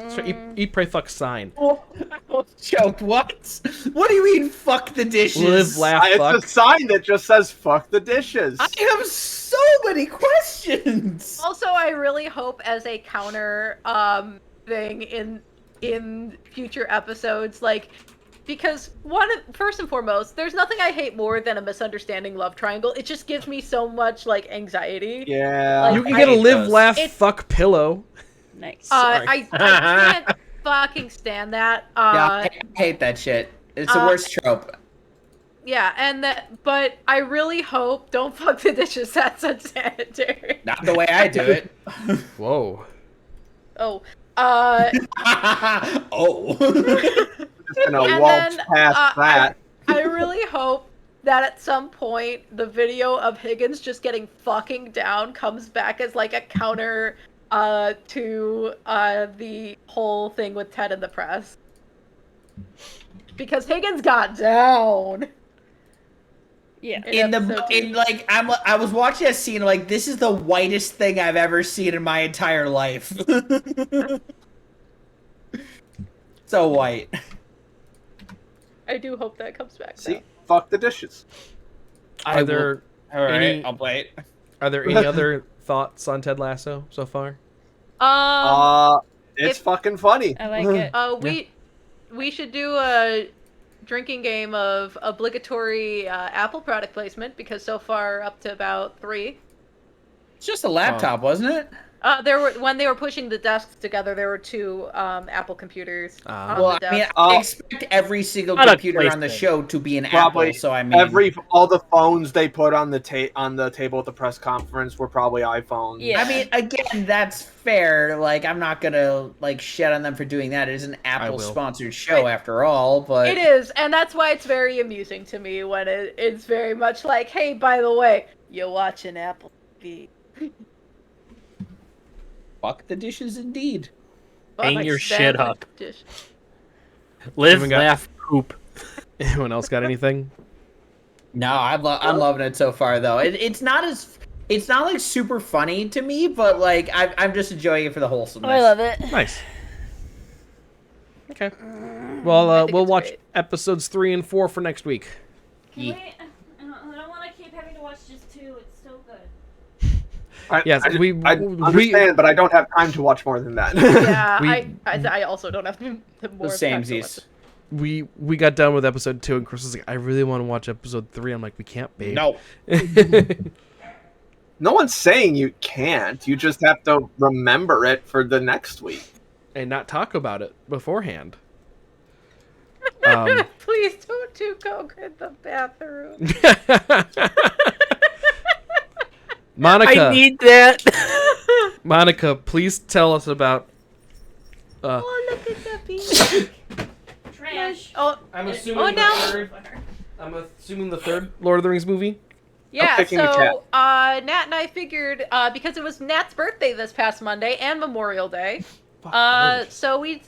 So eat, pray, fuck, sign. Oh, I almost choked. What? What do you mean, fuck the dishes? Live, laugh, fuck. It's a sign that just says "fuck the dishes." I have so many questions. Also, I really hope as a counter thing in future episodes, like, because first and foremost, there's nothing I hate more than a misunderstanding love triangle. It just gives me so much like anxiety. Yeah. Like, You can get a hate live, those. laugh, It- fuck pillow. Nice. I can't fucking stand that. Yeah, I hate that shit. It's the worst trope. Yeah, and but I really hope don't fuck the dishes. That's unsanitary. Not the way I do it. Whoa. Oh, Oh. Just gonna And waltz then, past that. I really hope that at some point the video of Higgins just getting fucking down comes back as like a counter to the whole thing with Ted and the press. Because Higgins got down. Yeah. I was watching a scene like this is the whitest thing I've ever seen in my entire life. So white. I do hope that comes back. See, Now. fuck the dishes. Are there All right, any- I'll wait. Are there any other thoughts on Ted Lasso so far? It's if- fucking funny. I like it. We should do a drinking game of obligatory Apple product placement because so far up to about 3. It's just a laptop, wasn't it? There were when they were pushing the desks together, there were 2 Apple computers on Well, the desk. I mean, I expect every single Product computer on the placement. show to be an Probably Apple. So I mean, all the phones they put on the table at the press conference were probably iPhones. Yeah. I mean, again, that's fair. Like, I'm not gonna like shed on them for doing that. It is an Apple-sponsored show, after all. But It is, and that's why it's very amusing to me when it's very much like, hey, by the way, you watch an Apple TV. fuck the dishes, indeed. Hang your Fuck shit them up. dish. Live, Anyone got- laugh, poop. Anyone else got anything? No, I'm loving it so far though. It's not like super funny to me, but like I'm just enjoying it for the wholesomeness. I love it. Nice. Okay. Well, think we'll it's watch great. episodes 3 and 4 for next week. Can we, I don't want to keep having to watch just 2. It's so good. Yes, I understand, but I don't have time to watch more than that. Yeah, I also don't have the more The time to watch samesies. it. We got done with episode 2, and Chris was like, "I really want to watch episode 3." I'm like, "We can't, babe." No. No one's saying you can't. You just have to remember it for the next week. And not talk about it beforehand. Please don't go in the bathroom. Monica, I need that. Monica, please tell us about. Oh, look at the beach. Trash. Oh, I'm assuming the now- third. I'm assuming the third Lord of the Rings movie. yeah, picking the so Nat and I figured, because it was Nat's birthday this past Monday and Memorial Day, so we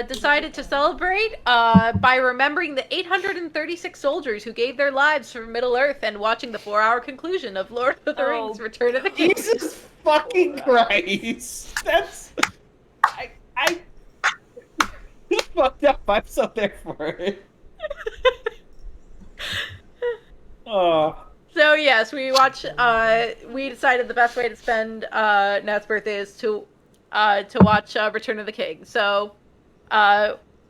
decided to celebrate by remembering the 836 soldiers who gave their lives for Middle-earth and watching the 4-hour conclusion of Lord of the Oh. Rings Return of the King. Jesus fucking Christ. That's I fucked up. I'm so there for it. Oh. So yes, we watch. We decided the best way to spend Nat's birthday is to watch Return of the King. So,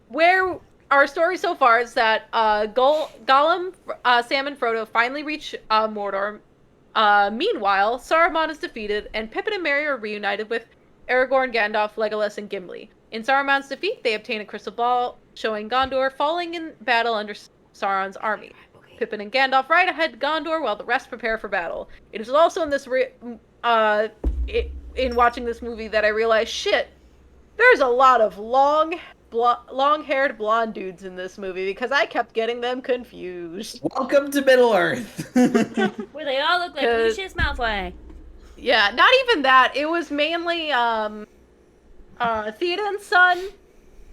where our story so far is that Gollum, Sam, and Frodo finally reach Mordor. Meanwhile, Saruman is defeated, and Pippin and Merry are reunited with Aragorn, Gandalf, Legolas, and Gimli. In Saruman's defeat, they obtain a crystal ball showing Gondor falling in battle under Sauron's army. Pippin and Gandalf ride ahead to Gondor while the rest prepare for battle. It is also in this in watching this movie that I realized, shit, there's a lot of long-haired blonde dudes in this movie because I kept getting them confused. Welcome to Middle Earth. Where they all look like Lucius Malfoy. Yeah, not even that. It was mainly Theoden's son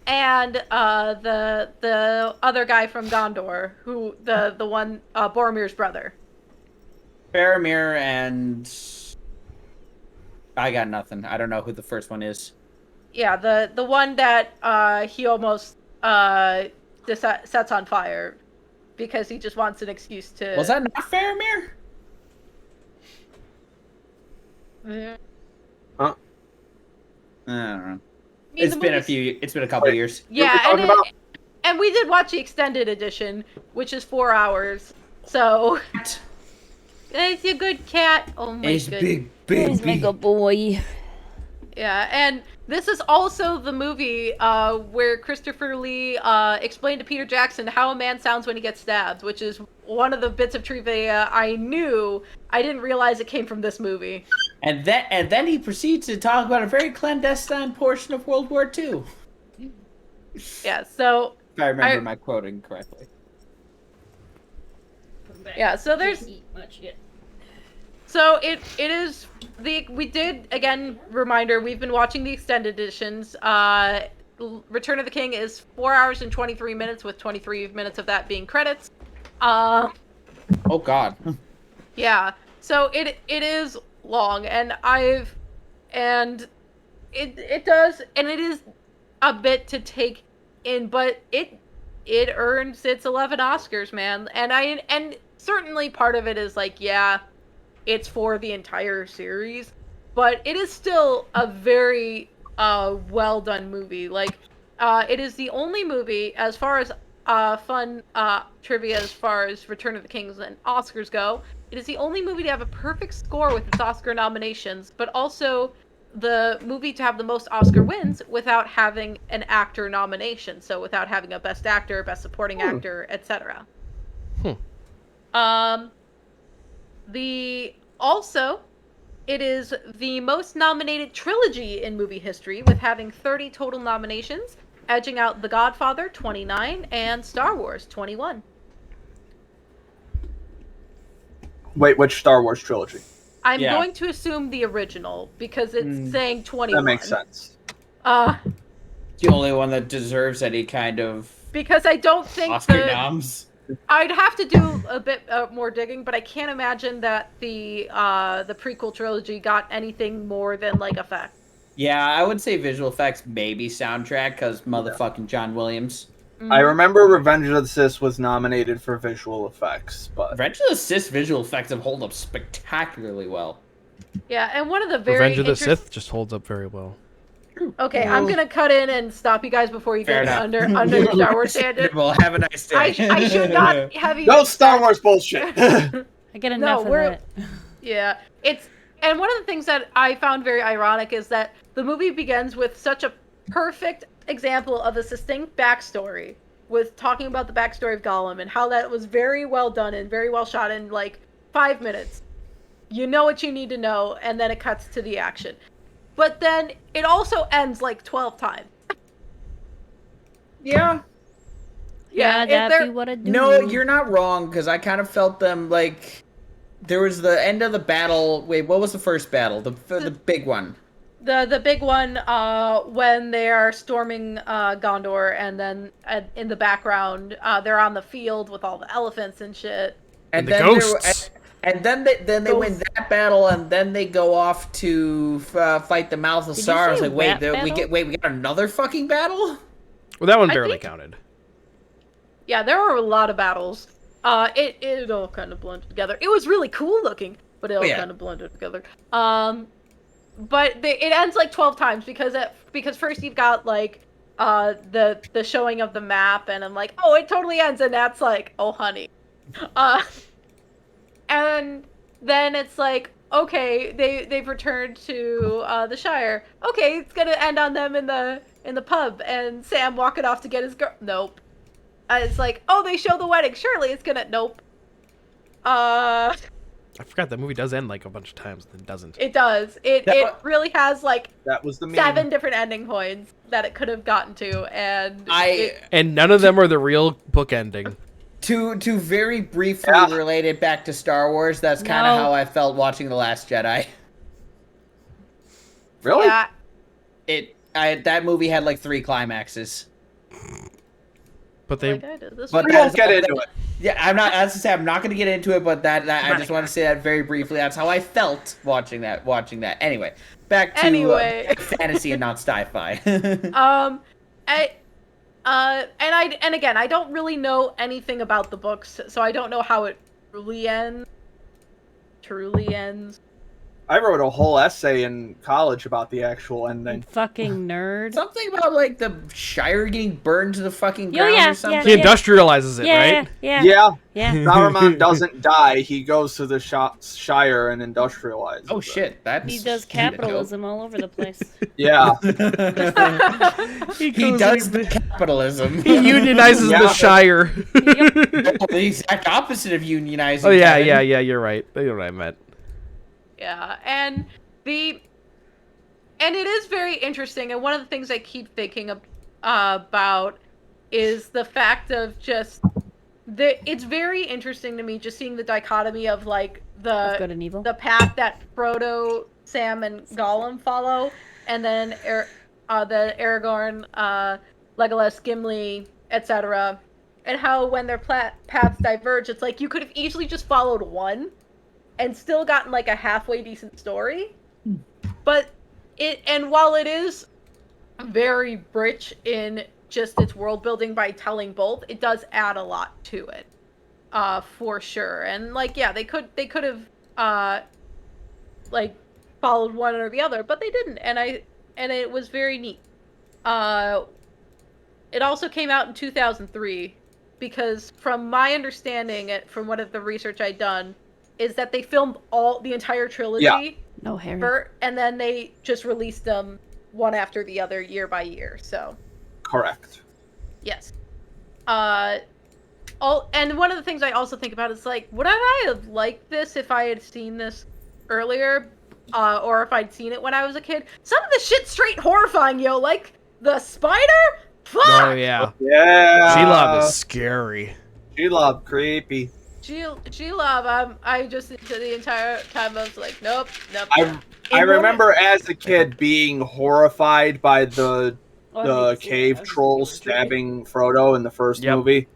and the other guy from Gondor, who the one Boromir's brother. Faramir and I got nothing. I don't know who the first one is. Yeah, the one that he almost sets on fire because he just wants an excuse to. Was that not Faramir? Mhm. Huh? I don't know. I mean, It's the been a movie's- few. It's been a couple years. Yeah, What are we talking and we did watch the extended edition, which is 4 hours. So it's a good cat. Oh my It's goodness. He's my good boy. Yeah, and this is also the movie where Christopher Lee explained to Peter Jackson how a man sounds when he gets stabbed, which is one of the bits of trivia I knew. I didn't realize it came from this movie. And then he proceeds to talk about a very clandestine portion of World War II. Yeah, so If I remember my quoting correctly. yeah, so there's so it is we did again reminder we've been watching the extended editions. Return of the King is 4 hours and 23 minutes with 23 minutes of that being credits. Oh God. Yeah. So it is long, and it does, and it is a bit to take in, but it earns its 11 Oscars, man. And certainly part of it is like, yeah, it's for the entire series, but it is still a very well done movie. Like it is the only movie, as far as fun trivia as far as Return of the Kings and Oscars go, it is the only movie to have a perfect score with its Oscar nominations, but also the movie to have the most Oscar wins without having an actor nomination. So without having a Best Actor, Best Supporting Actor, etc. It is the most nominated trilogy in movie history, with having 30 total nominations, edging out The Godfather, 29, and Star Wars, 21. Wait, which Star Wars trilogy? I'm Yeah. going to assume the original, because it's saying 21. That makes sense. The only one that deserves any kind of Because I don't think Oscar noms. I'd have to do a bit more digging, but I can't imagine that the prequel trilogy got anything more than like effect. Yeah, I would say visual effects, maybe soundtrack, because motherfucking John Williams. I remember Revenge of the Sith was nominated for visual effects, but Revenge of the Sith visual effects have held up spectacularly well. Yeah, and one of the very Revenge of the Sith just holds up very well. Okay, I'm gonna cut in and stop you guys before you Fair get enough. under the Star Wars tangent. Well, have a nice day. I should not have you. no Star Wars bullshit. I get enough of that. Yeah, and one of the things that I found very ironic is that the movie begins with such a perfect example of a succinct backstory, with talking about the backstory of Gollum and how that was very well done and very well shot in like 5 minutes. You know what you need to know, and then it cuts to the action. But then it also ends like 12 times. Yeah. Yeah, if that they're- be what I do. No, you're not wrong, because I kind of felt them like... There was the end of the battle... Wait, what was the first battle? The big one. The big one when they are storming Gondor, and then in the background they're on the field with all the elephants and shit. And the then ghosts. And then they win that battle, and then they go off to fight the Mouth of Did you Sauron. I was say like, wait, rap we battle? got another fucking battle? Well, that one I barely think- counted. Yeah, there were a lot of battles. It all kind of blended together. It was really cool looking, but it all kind of blended together. But it ends like 12 times because first you've got like the showing of the map, and I'm like, oh, it totally ends, and that's like, oh honey, and then it's like, okay, they've returned to the Shire. Okay, it's gonna end on them in the pub, and Sam walking off to get his girl. Nope. It's like, oh, they show the wedding. Surely it's gonna. Nope. I forgot that movie does end like a bunch of times, and then doesn't. It does. It really has like that was the meme. 7 different ending points that it could have gotten to, and And none of them are the real book ending. To very briefly relate it back to Star Wars, that's kind of No. how I felt watching The Last Jedi. Really? yeah, That movie had like 3 climaxes. But they like I did. This But We won't get into it. Yeah, I'm not. As I say, I'm not going to get into it, but that I just want to say that very briefly. That's how I felt watching that. Anyway, back to fantasy and not sci-fi. And again, I don't really know anything about the books, so I don't know how it truly ends. I wrote a whole essay in college about the actual ending. Fucking nerd. Something about like the Shire getting burned to the fucking Oh, ground yeah, or something. He industrializes it, Yeah, right? yeah. Saruman doesn't die. He goes to the Shire and industrializes. Oh shit, that's He does capitalism all over the place. Yeah. He does the capitalism. He unionizes the Shire. The exact opposite of unionizing. Oh yeah, Kevin. yeah. You're right. You know what I meant. Yeah, and it is very interesting, and one of the things I keep thinking about is the fact of just it's very interesting to me just seeing the dichotomy of like Of good and evil. the path that Frodo, Sam, and Gollum follow, and then the Aragorn, Legolas, Gimli, etc., and how when their paths diverge, it's like you could have easily just followed one and still gotten like a halfway decent story. But while it is very rich in just its world building by telling both, it does add a lot to it. For sure. And like, yeah, they could have like followed one or the other, but they didn't. And it was very neat. It also came out in 2003 because from my understanding, from what of the research I'd done, is that they filmed the entire trilogy. Yeah. No, Harry. And then they just released them one after the other, year by year. So, Correct. yes. And one of the things I also think about is like, would I have liked this if I had seen this earlier, or if I'd seen it when I was a kid? Some of the shit's straight horrifying, yo. Like the spider. Fuck. Oh yeah. Yeah. Shelob is scary. Shelob, creepy. Shelob, I just the entire time I was like, nope. I remember as a kid being horrified by the cave troll stabbing Frodo in the first movie.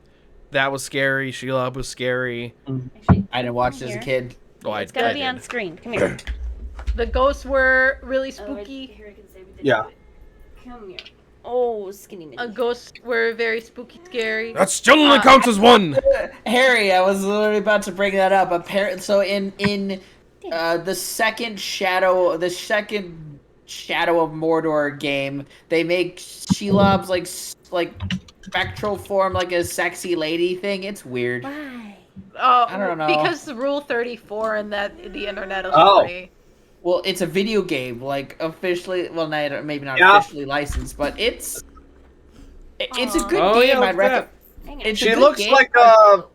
That was scary. Shelob was scary. Actually, I didn't watch it as a kid. Oh, it's gotta be on screen. Come here. The ghosts were really spooky. Here, I can say we did Yeah. it. Come here. Oh, skinny mini. Ghosts were very spooky, scary. That still only counts as one. Harry, I was literally about to bring that up. Apparently, so in the second Shadow of Mordor game, they make Shelob's like spectral form like a sexy lady thing. It's weird. Why? Oh, I don't know. Because the Rule 34 and that the internet is funny. Well, it's a video game, like officially. Well, maybe not officially licensed, but it's a good game. I'd recommend. She looks like a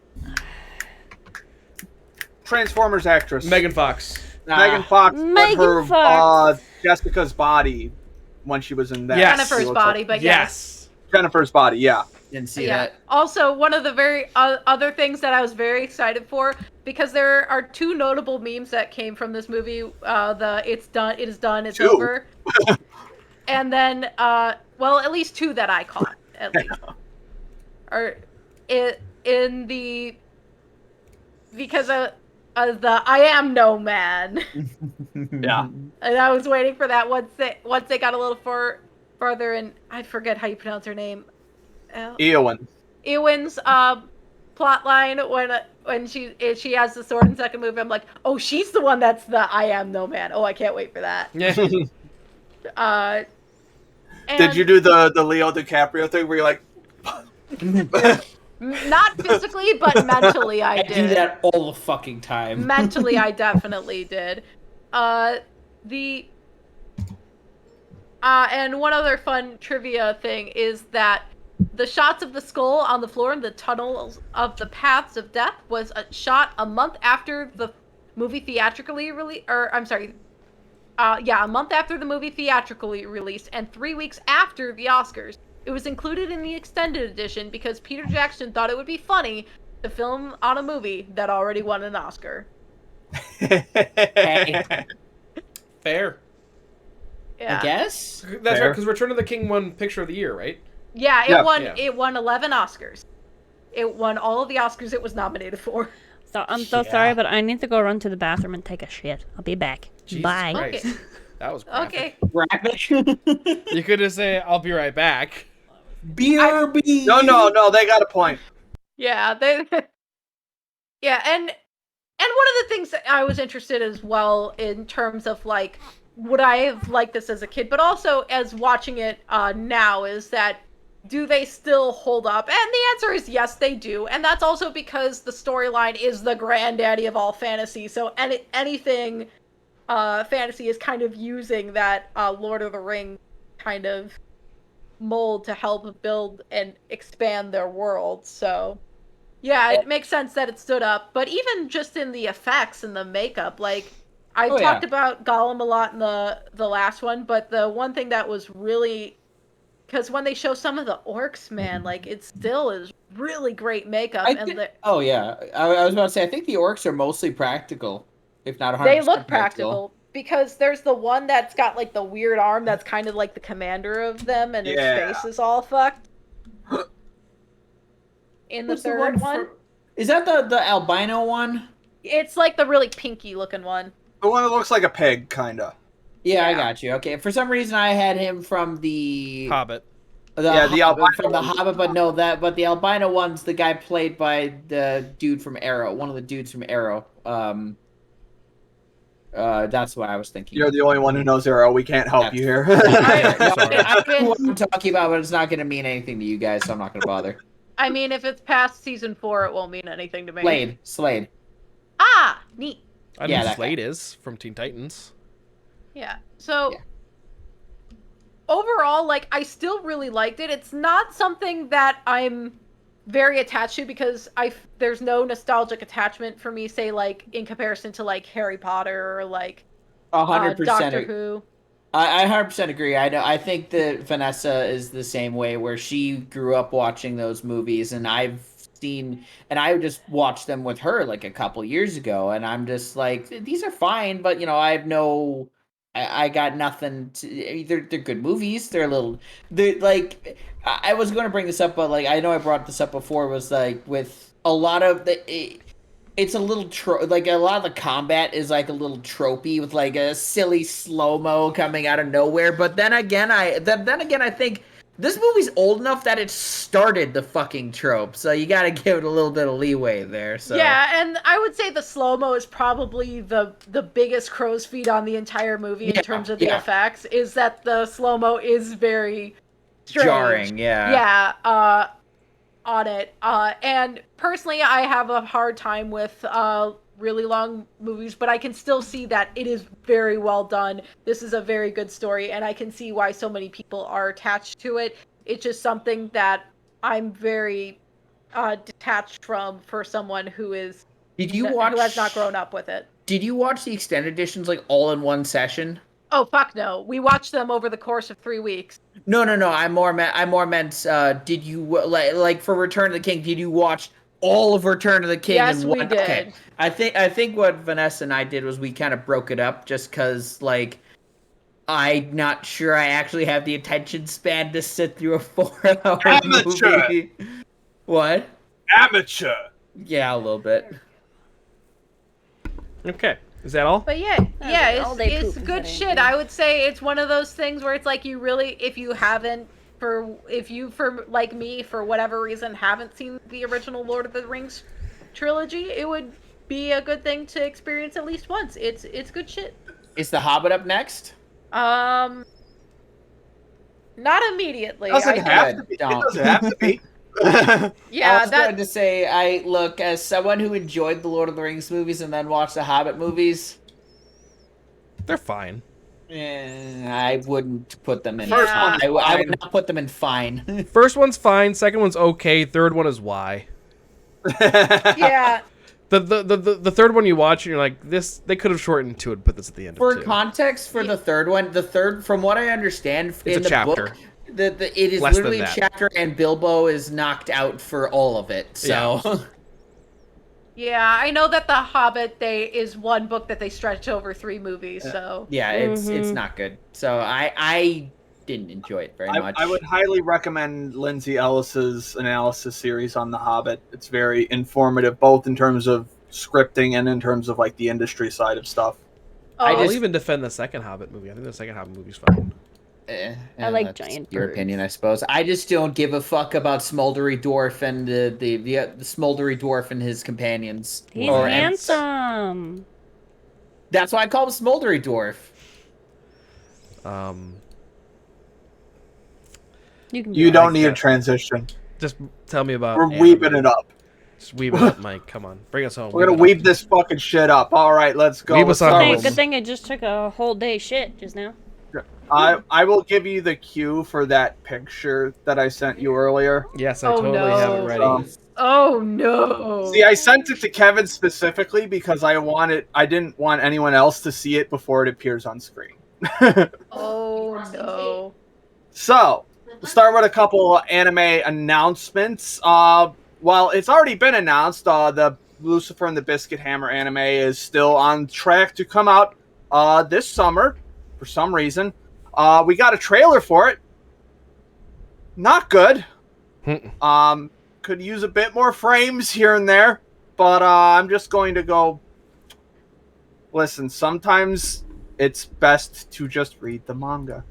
Transformers actress. Megan Fox. Megan Fox. Megan her, Fox. Jessica's body when she was in that. Yes. Jennifer's body, but Yes. Jennifer's body, yeah. Didn't see that. Also, one of the very other things that I was very excited for, because there are two notable memes that came from this movie. It's done, it is done, it's over. And then, well, at least two that I caught, at least. Because of the I am no man. Yeah. And I was waiting for that once they got a little further, and I forget how you pronounce her name. Eowyn's plot line when she has the sword in second movie. I'm like, oh, she's the one that's the I am no man. Oh, I can't wait for that. Yeah. Did you do the Leo DiCaprio thing where you're like, not physically, but mentally I did. I do that all the fucking time. Mentally, I definitely did. And one other fun trivia thing is that the shots of the skull on the floor in the tunnels of the Paths of Death was shot a month after the movie theatrically released. A month after the movie theatrically released, and 3 weeks after the Oscars. It was included in the extended edition because Peter Jackson thought it would be funny to film on a movie that already won an Oscar. Hey, Fair. Yeah. I guess. That's right, because Return of the King won Picture of the Year, right? Yeah, Yeah. it won 11 Oscars. It won all of the Oscars it was nominated for. So I'm so sorry, but I need to go run to the bathroom and take a shit. I'll be back. Jesus Bye. Christ. Okay. That was graphic. Okay. Graphic. You could just say, "I'll be right back." BRB. No, they got a point. Yeah, yeah, and one of the things that I was interested as well in terms of like would I have liked this as a kid, but also as watching it now is that do they still hold up? And the answer is yes, they do. And that's also because the storyline is the granddaddy of all fantasy. So anything fantasy is kind of using that Lord of the Rings kind of mold to help build and expand their world. So yeah, it makes sense that it stood up. But even just in the effects and the makeup, like I talked about Gollum a lot in the last one, but the one thing that was really, because when they show some of the orcs, man, like it still is really great makeup. I was about to say, I think the orcs are mostly practical, if not 100%. They look practical because there's the one that's got like the weird arm that's kind of like the commander of them, and his face is all fucked. In the third one, is that the albino one? It's like the really pinky looking one. The one that looks like a pig, kinda. Yeah, I got you. Okay, for some reason I had him from the Hobbit. The albino from the one. Hobbit, but the albino one's the guy played by the dude from Arrow, one of the dudes from Arrow. That's what I was thinking. You're the only one who knows Arrow. We can't help you here. I know what I'm talking about, but it's not going to mean anything to you guys, so I'm not going to bother. I mean, if it's past season 4, it won't mean anything to me. Slade. Ah, neat. I know who Slade is from Teen Titans. Yeah. So overall, like, I still really liked it. It's not something that I'm very attached to because there's no nostalgic attachment for me, say, like, in comparison to, like, Harry Potter or, like, 100%. Doctor Who. I 100% agree. I think that Vanessa is the same way, where she grew up watching those movies, and I just watched them with her like a couple years ago, and I'm just like, these are fine, but I got nothing to. They're good movies. They're like, I was going to bring this up, but like I know I brought this up before. Was like with a lot of it's a little like a lot of the combat is like a little tropey with like a silly slow-mo coming out of nowhere. But then again, I think this movie's old enough that it started the fucking trope, so you got to give it a little bit of leeway there. So yeah, and I would say the slow-mo is probably the biggest crow's feet on the entire movie in terms of the effects. Is that the slow-mo is very strange. Jarring, on it. And personally, I have a hard time with really long movies, but I can still see that it is very well done. This is a very good story, and I can see why so many people are attached to it. It's just something that I'm very detached from for someone who is who has not grown up with it. Did you watch the extended editions like all in one session? Oh fuck no! We watched them over the course of 3 weeks. No. I more meant. Did you like for Return of the King? Did you watch all of Return of the King? Yes, in one? We did. Okay. I think what Vanessa and I did was we kind of broke it up, just because like I'm not sure I actually have the attention span to sit through a 4-hour movie. What? Amateur. Yeah, a little bit. Okay. Is that all? But it's good shit. I would say it's one of those things where it's like you really, if you like me, for whatever reason, haven't seen the original Lord of the Rings trilogy, it would be a good thing to experience at least once. It's good shit. Is The Hobbit up next? Not immediately. Doesn't have to be. It doesn't have to be. Yeah, I was going to say, as someone who enjoyed the Lord of the Rings movies and then watched the Hobbit movies, they're fine. I wouldn't put them in. Yeah. I would not put them in fine. First one's fine. Second one's okay. Third one is why. Yeah. The third one you watch and you're like, this, they could have shortened to it and put this at the end For of two. context, for the third one, from what I understand, It's in a the chapter. book, it is Less literally than a that. chapter, and Bilbo is knocked out for all of it. So, Yeah, I know that The Hobbit is one book that they stretch over 3 movies, so. yeah, it's not good. So I didn't enjoy it very I, much. I would highly recommend Lindsay Ellis's analysis series on The Hobbit. It's very informative, both in terms of scripting and in terms of like the industry side of stuff. I'll even defend the second Hobbit movie. I think the second Hobbit movie's fine. I like that's giant your birds. opinion, I suppose. I just don't give a fuck about Smoldery Dwarf and the Smoldery Dwarf and his companions. He's Or- handsome. That's why I call him Smoldery Dwarf. You don't need a transition. Just tell me about. We're weeping it up. Just weeb it up, Mike. Come on, bring us home. We're gonna weep this fucking shit up. All right, let's go. Weeb us on. Good thing I just took a whole day shit just now. I will give you the cue for that picture that I sent you earlier. Yes, I totally have it ready. Oh no! See, I sent it to Kevin specifically because I didn't want anyone else to see it before it appears on screen. Oh no! So, we'll start with a couple anime announcements. Well, it's already been announced. The Lucifer and the Biscuit Hammer anime is still on track to come out this summer for some reason. We got a trailer for it. Not good. Could use a bit more frames here and there, but I'm just going to go. Listen, sometimes it's best to just read the manga.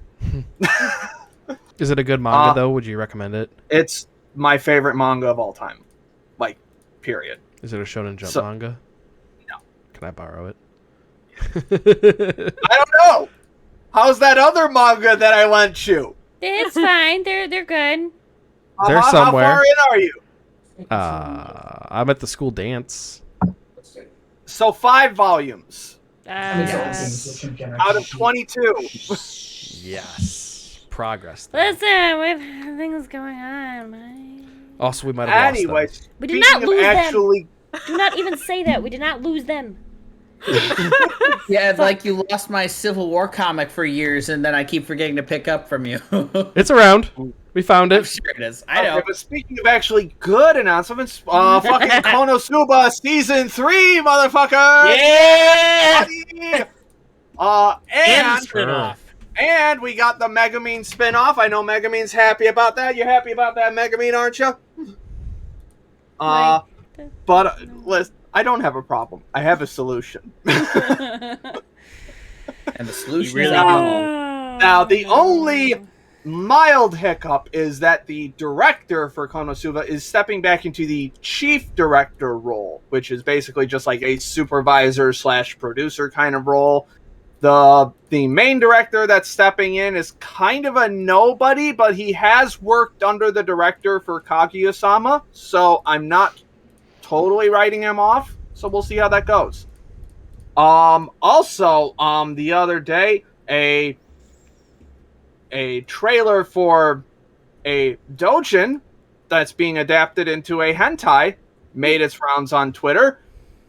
Is it a good manga though? Would you recommend it? It's my favorite manga of all time. Like, period. Is it a Shonen Jump manga? No. Can I borrow it? I don't know. How's that other manga that I lent you? It's fine. They're good. They're somewhere. How far in are you? I'm at the school dance. So 5 volumes. Yes. Out of 22. Yes. Progress. Listen, we have things going on, Mike. Also, we might have Anyway, lost them. We did not lose actually... them. Do not even say that. We did not lose them. Yeah, like you lost my Civil War comic for years, and then I keep forgetting to pick up from you. It's around. We found I'm it. sure it is. I know. Okay, but speaking of actually good announcements, fucking Konosuba Season 3, motherfucker! Yeah! And spin-off. And we got the Megumin spin-off. I know Megumin's happy about that. You happy about that, Megumin, aren't you? But listen, I don't have a problem. I have a solution. And the solution You really is do. alcohol. Now, the only mild hiccup is that the director for Konosuba is stepping back into the chief director role, which is basically just like a supervisor / producer kind of role. The main director that's stepping in is kind of a nobody, but he has worked under the director for Kaguya-sama, so I'm not totally writing him off. So we'll see how that goes. Also, the other day, a trailer for a doujin that's being adapted into a hentai made its rounds on Twitter.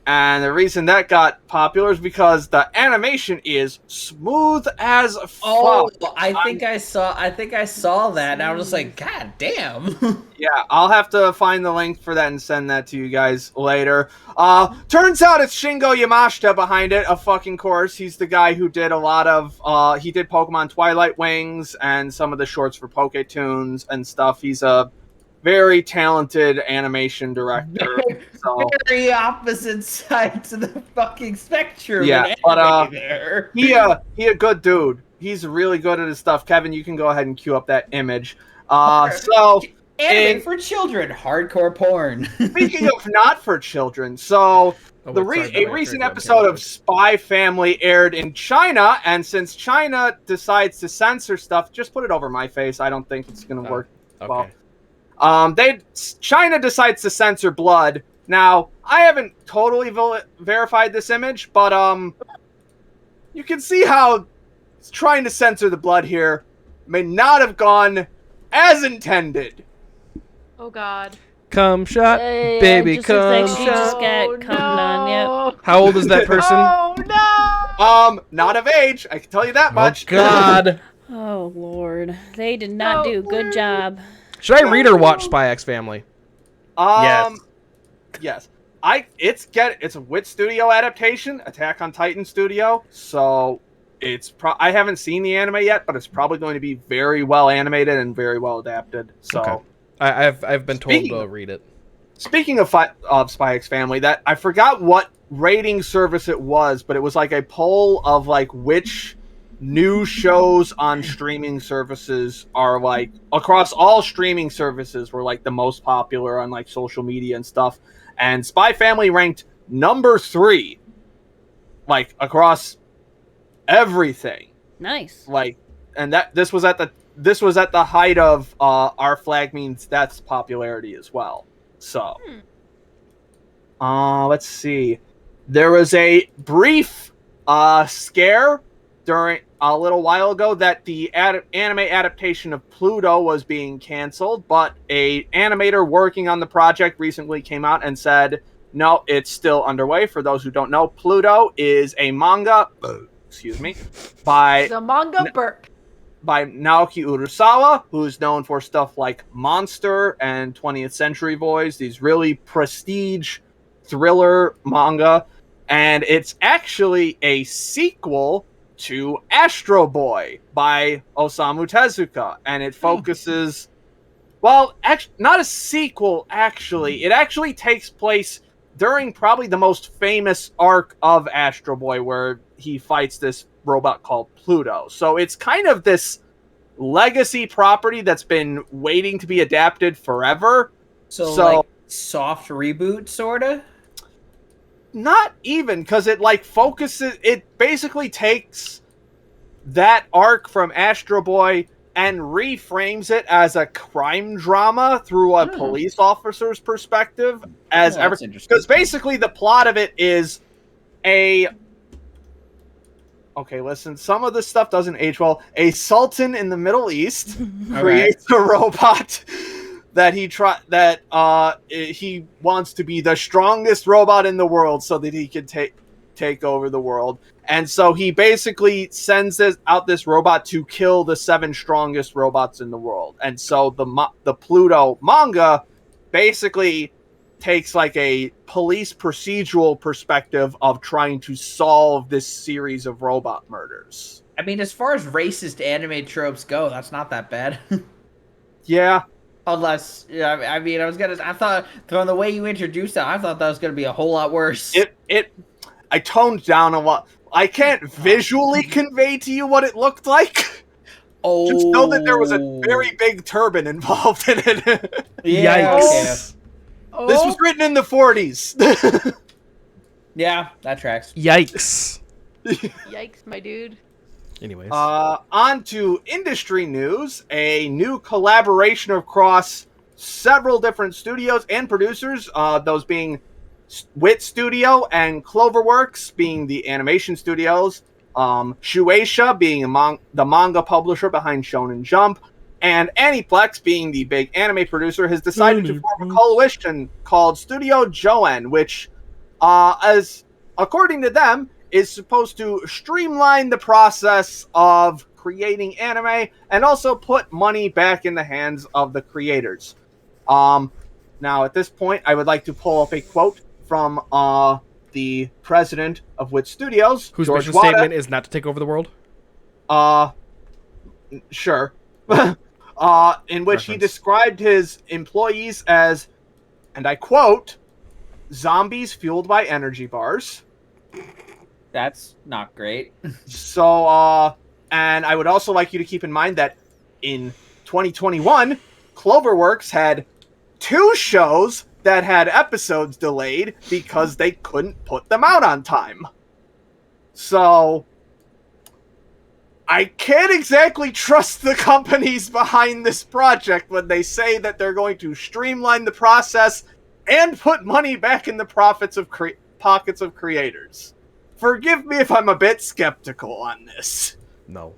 And the reason that got popular is because the animation is smooth as fuck. Oh, I think I saw that, and I was just like, God damn. Yeah, I'll have to find the link for that and send that to you guys later. Turns out it's Shingo Yamashita behind it, of fucking course. He's the guy who did a lot of, he did Pokemon Twilight Wings and some of the shorts for Pokétunes and stuff. He's a very talented animation director. So. Very opposite sides of the fucking spectrum. Yeah, but there. he a good dude. He's really good at his stuff. Kevin, you can go ahead and cue up that image. So anime for children, hardcore porn. Speaking of not for children, so a recent episode of Spy Family aired in China, and since China decides to censor stuff, just put it over my face. I don't think it's going to work well. China decides to censor blood. Now, I haven't totally verified this image, but you can see how trying to censor the blood here may not have gone as intended. Oh God. Cum shot, baby, just cum looks like she shot. just got cummed on. Yep. How old is that person? Oh no. Not of age. I can tell you that much. Oh, God. Oh Lord, they did not do a good job. Should I read or watch Spy X Family? Yes. It's a Wit Studio adaptation, Attack on Titan Studio. So I haven't seen the anime yet, but it's probably going to be very well animated and very well adapted. So Okay. I've been told to read it. Speaking of Spy X Family, that I forgot what rating service it was, but it was like a poll of like which new shows on streaming services are like across all streaming services were like the most popular on like social media and stuff. And Spy Family ranked number 3, like across everything. Nice. Like, and this was at the height of Our Flag Means Death's popularity as well. So, let's see. There was a brief scare during a little while ago that the anime adaptation of Pluto was being canceled, but a animator working on the project recently came out and said, no, it's still underway. For those who don't know, Pluto is a manga, by The manga burp. by Naoki Urasawa, who's known for stuff like Monster and 20th Century Boys, these really prestige thriller manga. And it's actually a sequel to Astro Boy by Osamu Tezuka. And it focuses... Well, not a sequel, actually. It actually takes place during probably the most famous arc of Astro Boy, where he fights this robot called Pluto. So it's kind of this legacy property that's been waiting to be adapted forever. So like soft reboot, sorta? Not even, because it like focuses... It basically takes that arc from Astro Boy and reframes it as a crime drama through a police officer's perspective. Because basically the plot of it is okay, listen, some of this stuff doesn't age well. A sultan in the Middle East creates a robot that he wants to be the strongest robot in the world so that he can take over the world. And so he basically sends out this robot to kill the 7 strongest robots in the world. And so the Pluto manga basically takes like a police procedural perspective of trying to solve this series of robot murders. I mean, as far as racist anime tropes go, that's not that bad. Yeah. Unless, I mean, I thought, from the way you introduced it, I thought that was going to be a whole lot worse. I toned down a lot. I can't visually convey to you what it looked like. Oh. Just know that there was a very big turban involved in it. Yeah, Yikes. Oh. This was written in the 40s. Yeah, that tracks. Yikes. Yikes, my dude. Anyways. On to industry news. A new collaboration across several different studios and producers, those being Wit Studio and Cloverworks being the animation studios, Shueisha being the manga publisher behind Shonen Jump, and Aniplex being the big anime producer, has decided to form a coalition called Studio Joen, which, as according to them, is supposed to streamline the process of creating anime and also put money back in the hands of the creators. Now, at this point, I would like to pull up a quote from the president of Wit Studios, whose George mission Wada. statement is not to take over the world? Sure. In which he described his employees as, and I quote, zombies fueled by energy bars. That's not great. So, and I would also like you to keep in mind that in 2021, Cloverworks had 2 shows that had episodes delayed because they couldn't put them out on time. So, I can't exactly trust the companies behind this project when they say that they're going to streamline the process and put money back in the pockets of creators. Forgive me if I'm a bit skeptical on this. No.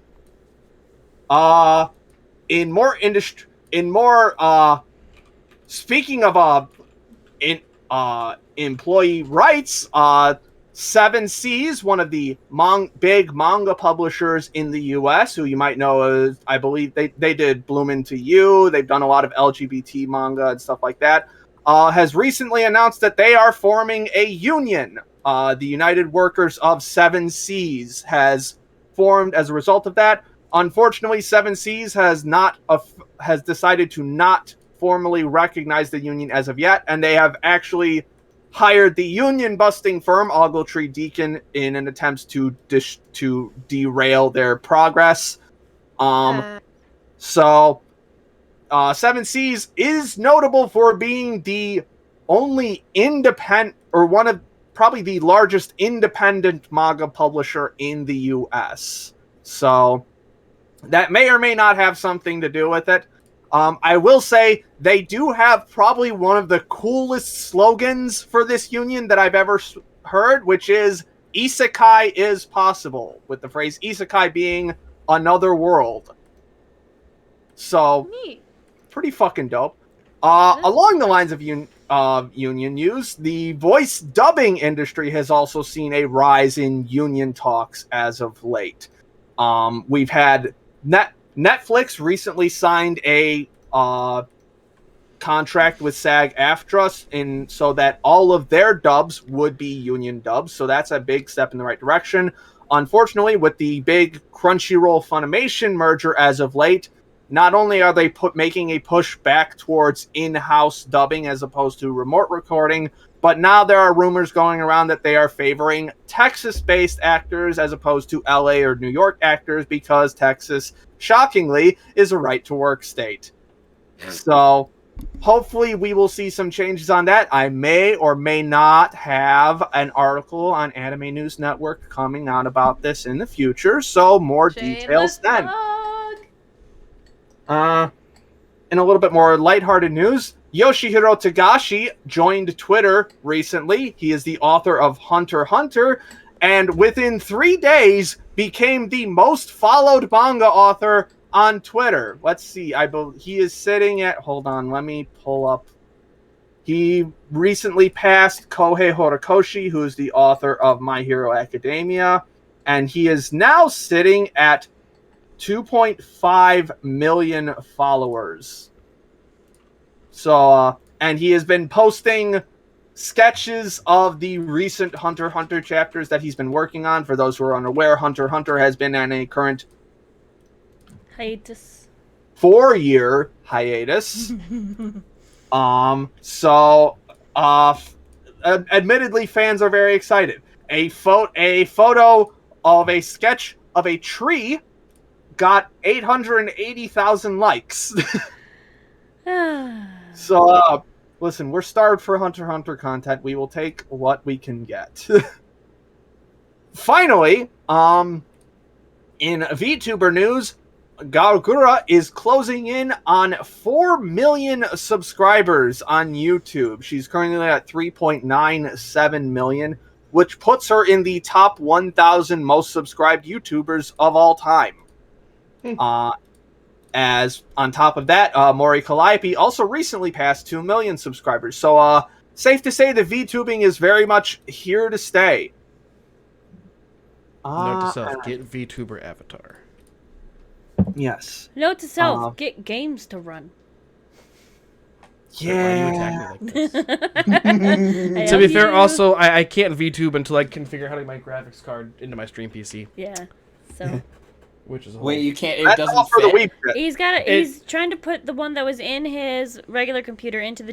Speaking of employee rights, 7 Seas, one of the big manga publishers in the US, who you might know as, I believe they did Bloom Into You, they've done a lot of LGBT manga and stuff like that, has recently announced that they are forming a union. The United Workers of 7 Seas has formed as a result of that. Unfortunately, Seven Seas has decided to not formally recognize the union as of yet, and they have actually hired the union-busting firm Ogletree Deacon in an attempt to derail their progress. So, Seven Seas is notable for being the only independent, or one of probably the largest independent manga publisher in the U.S. So, that may or may not have something to do with it. I will say they do have probably one of the coolest slogans for this union that I've ever heard, which is "Isekai is possible," with the phrase "Isekai" being another world. So, Neat. pretty fucking dope. Along the lines of union news, the voice dubbing industry has also seen a rise in union talks as of late. We've had Netflix recently signed a contract with SAG-AFTRA so that all of their dubs would be union dubs. So that's a big step in the right direction. Unfortunately, with the big Crunchyroll Funimation merger as of late, not only are they making a push back towards in-house dubbing as opposed to remote recording, but now there are rumors going around that they are favoring Texas-based actors as opposed to LA or New York actors because Texas, shockingly, is a right-to-work state. So, hopefully we will see some changes on that. I may or may not have an article on Anime News Network coming out about this in the future, so more details then. In a little bit more lighthearted news, Yoshihiro Tagashi joined Twitter recently. He is the author of Hunter x Hunter, and within 3 days became the most followed manga author on Twitter. Let's see. He is sitting at... Hold on, let me pull up. He recently passed Kohei Horikoshi, who is the author of My Hero Academia, and he is now sitting at 2.5 million followers. So, and he has been posting sketches of the recent Hunter x Hunter chapters that he's been working on. For those who are unaware, Hunter x Hunter has been on a current hiatus. 4-year hiatus. Admittedly, fans are very excited. A photo of a sketch of a tree got 880,000 likes. So, listen, we're starved for Hunter x Hunter content. We will take what we can get. Finally, in VTuber news, Gargura is closing in on 4 million subscribers on YouTube. She's currently at 3.97 million, which puts her in the top 1,000 most subscribed YouTubers of all time. As on top of that, Mori Calliope also recently passed 2 million subscribers. So, safe to say that VTubing is very much here to stay. Note to self, get VTuber avatar. Yes. Note to self, get games to run. Yeah. Why do you attack me like this? To be fair, also, I can't VTube until I can figure out how to get my graphics card into my stream PC. Yeah, so... Which is Wait, you can't. It That's doesn't all for fit. the Wii Fit. He's trying to put the one that was in his regular computer into the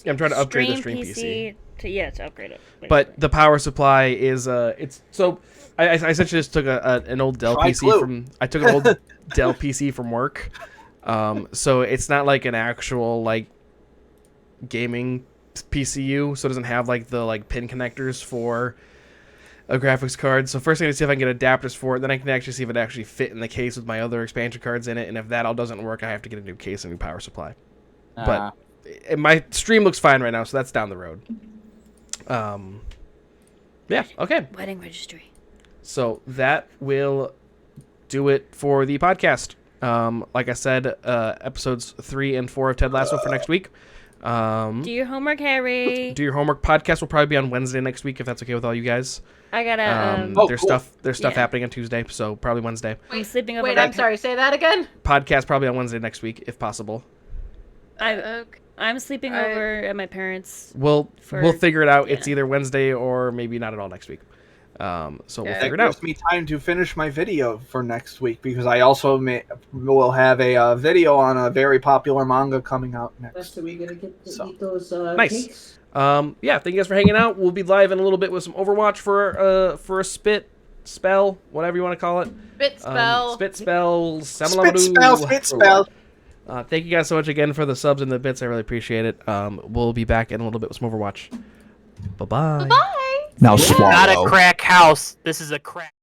I'm trying to upgrade the stream PC. To upgrade it. Basically. But the power supply is it's so. I essentially just took an old Dell PC from. I took an old Dell PC from work. So it's not like an actual like gaming PCU, so it doesn't have like the like pin connectors for a graphics card. So first I need to see if I can get adapters for it, then I can actually see if it actually fit in the case with my other expansion cards in it, and if that all doesn't work, I have to get a new case and a new power supply. But my stream looks fine right now, so that's down the road. Yeah, okay. Wedding registry. So that will do it for the podcast. Like I said, episodes 3 and 4 of Ted Lasso for next week. Do your homework, Harry. Do your homework. Podcast will probably be on Wednesday next week, if that's okay with all you guys. I gotta. There's stuff happening on Tuesday, so probably Wednesday. I'm sleeping over. Wait, I'm sorry. Say that again. Podcast probably on Wednesday next week, if possible. I'm sleeping over at my parents'. We'll figure it out. It's either Wednesday or maybe not at all next week. So we'll Okay. figure That it gives out. me time to finish my video for next week because I also will have a video on a very popular manga coming out next. Are we gonna get to So. eat those Nice. cakes? Yeah, thank you guys for hanging out. We'll be live in a little bit with some Overwatch for a spit spell, whatever you want to call it. Spit spell. Spit spell. Spit Samalamadu. spell. Thank you guys so much again for the subs and the bits. I really appreciate it. We'll be back in a little bit with some Overwatch. Bye-bye. Bye. Now Not a swallow. crack house. This is a crack.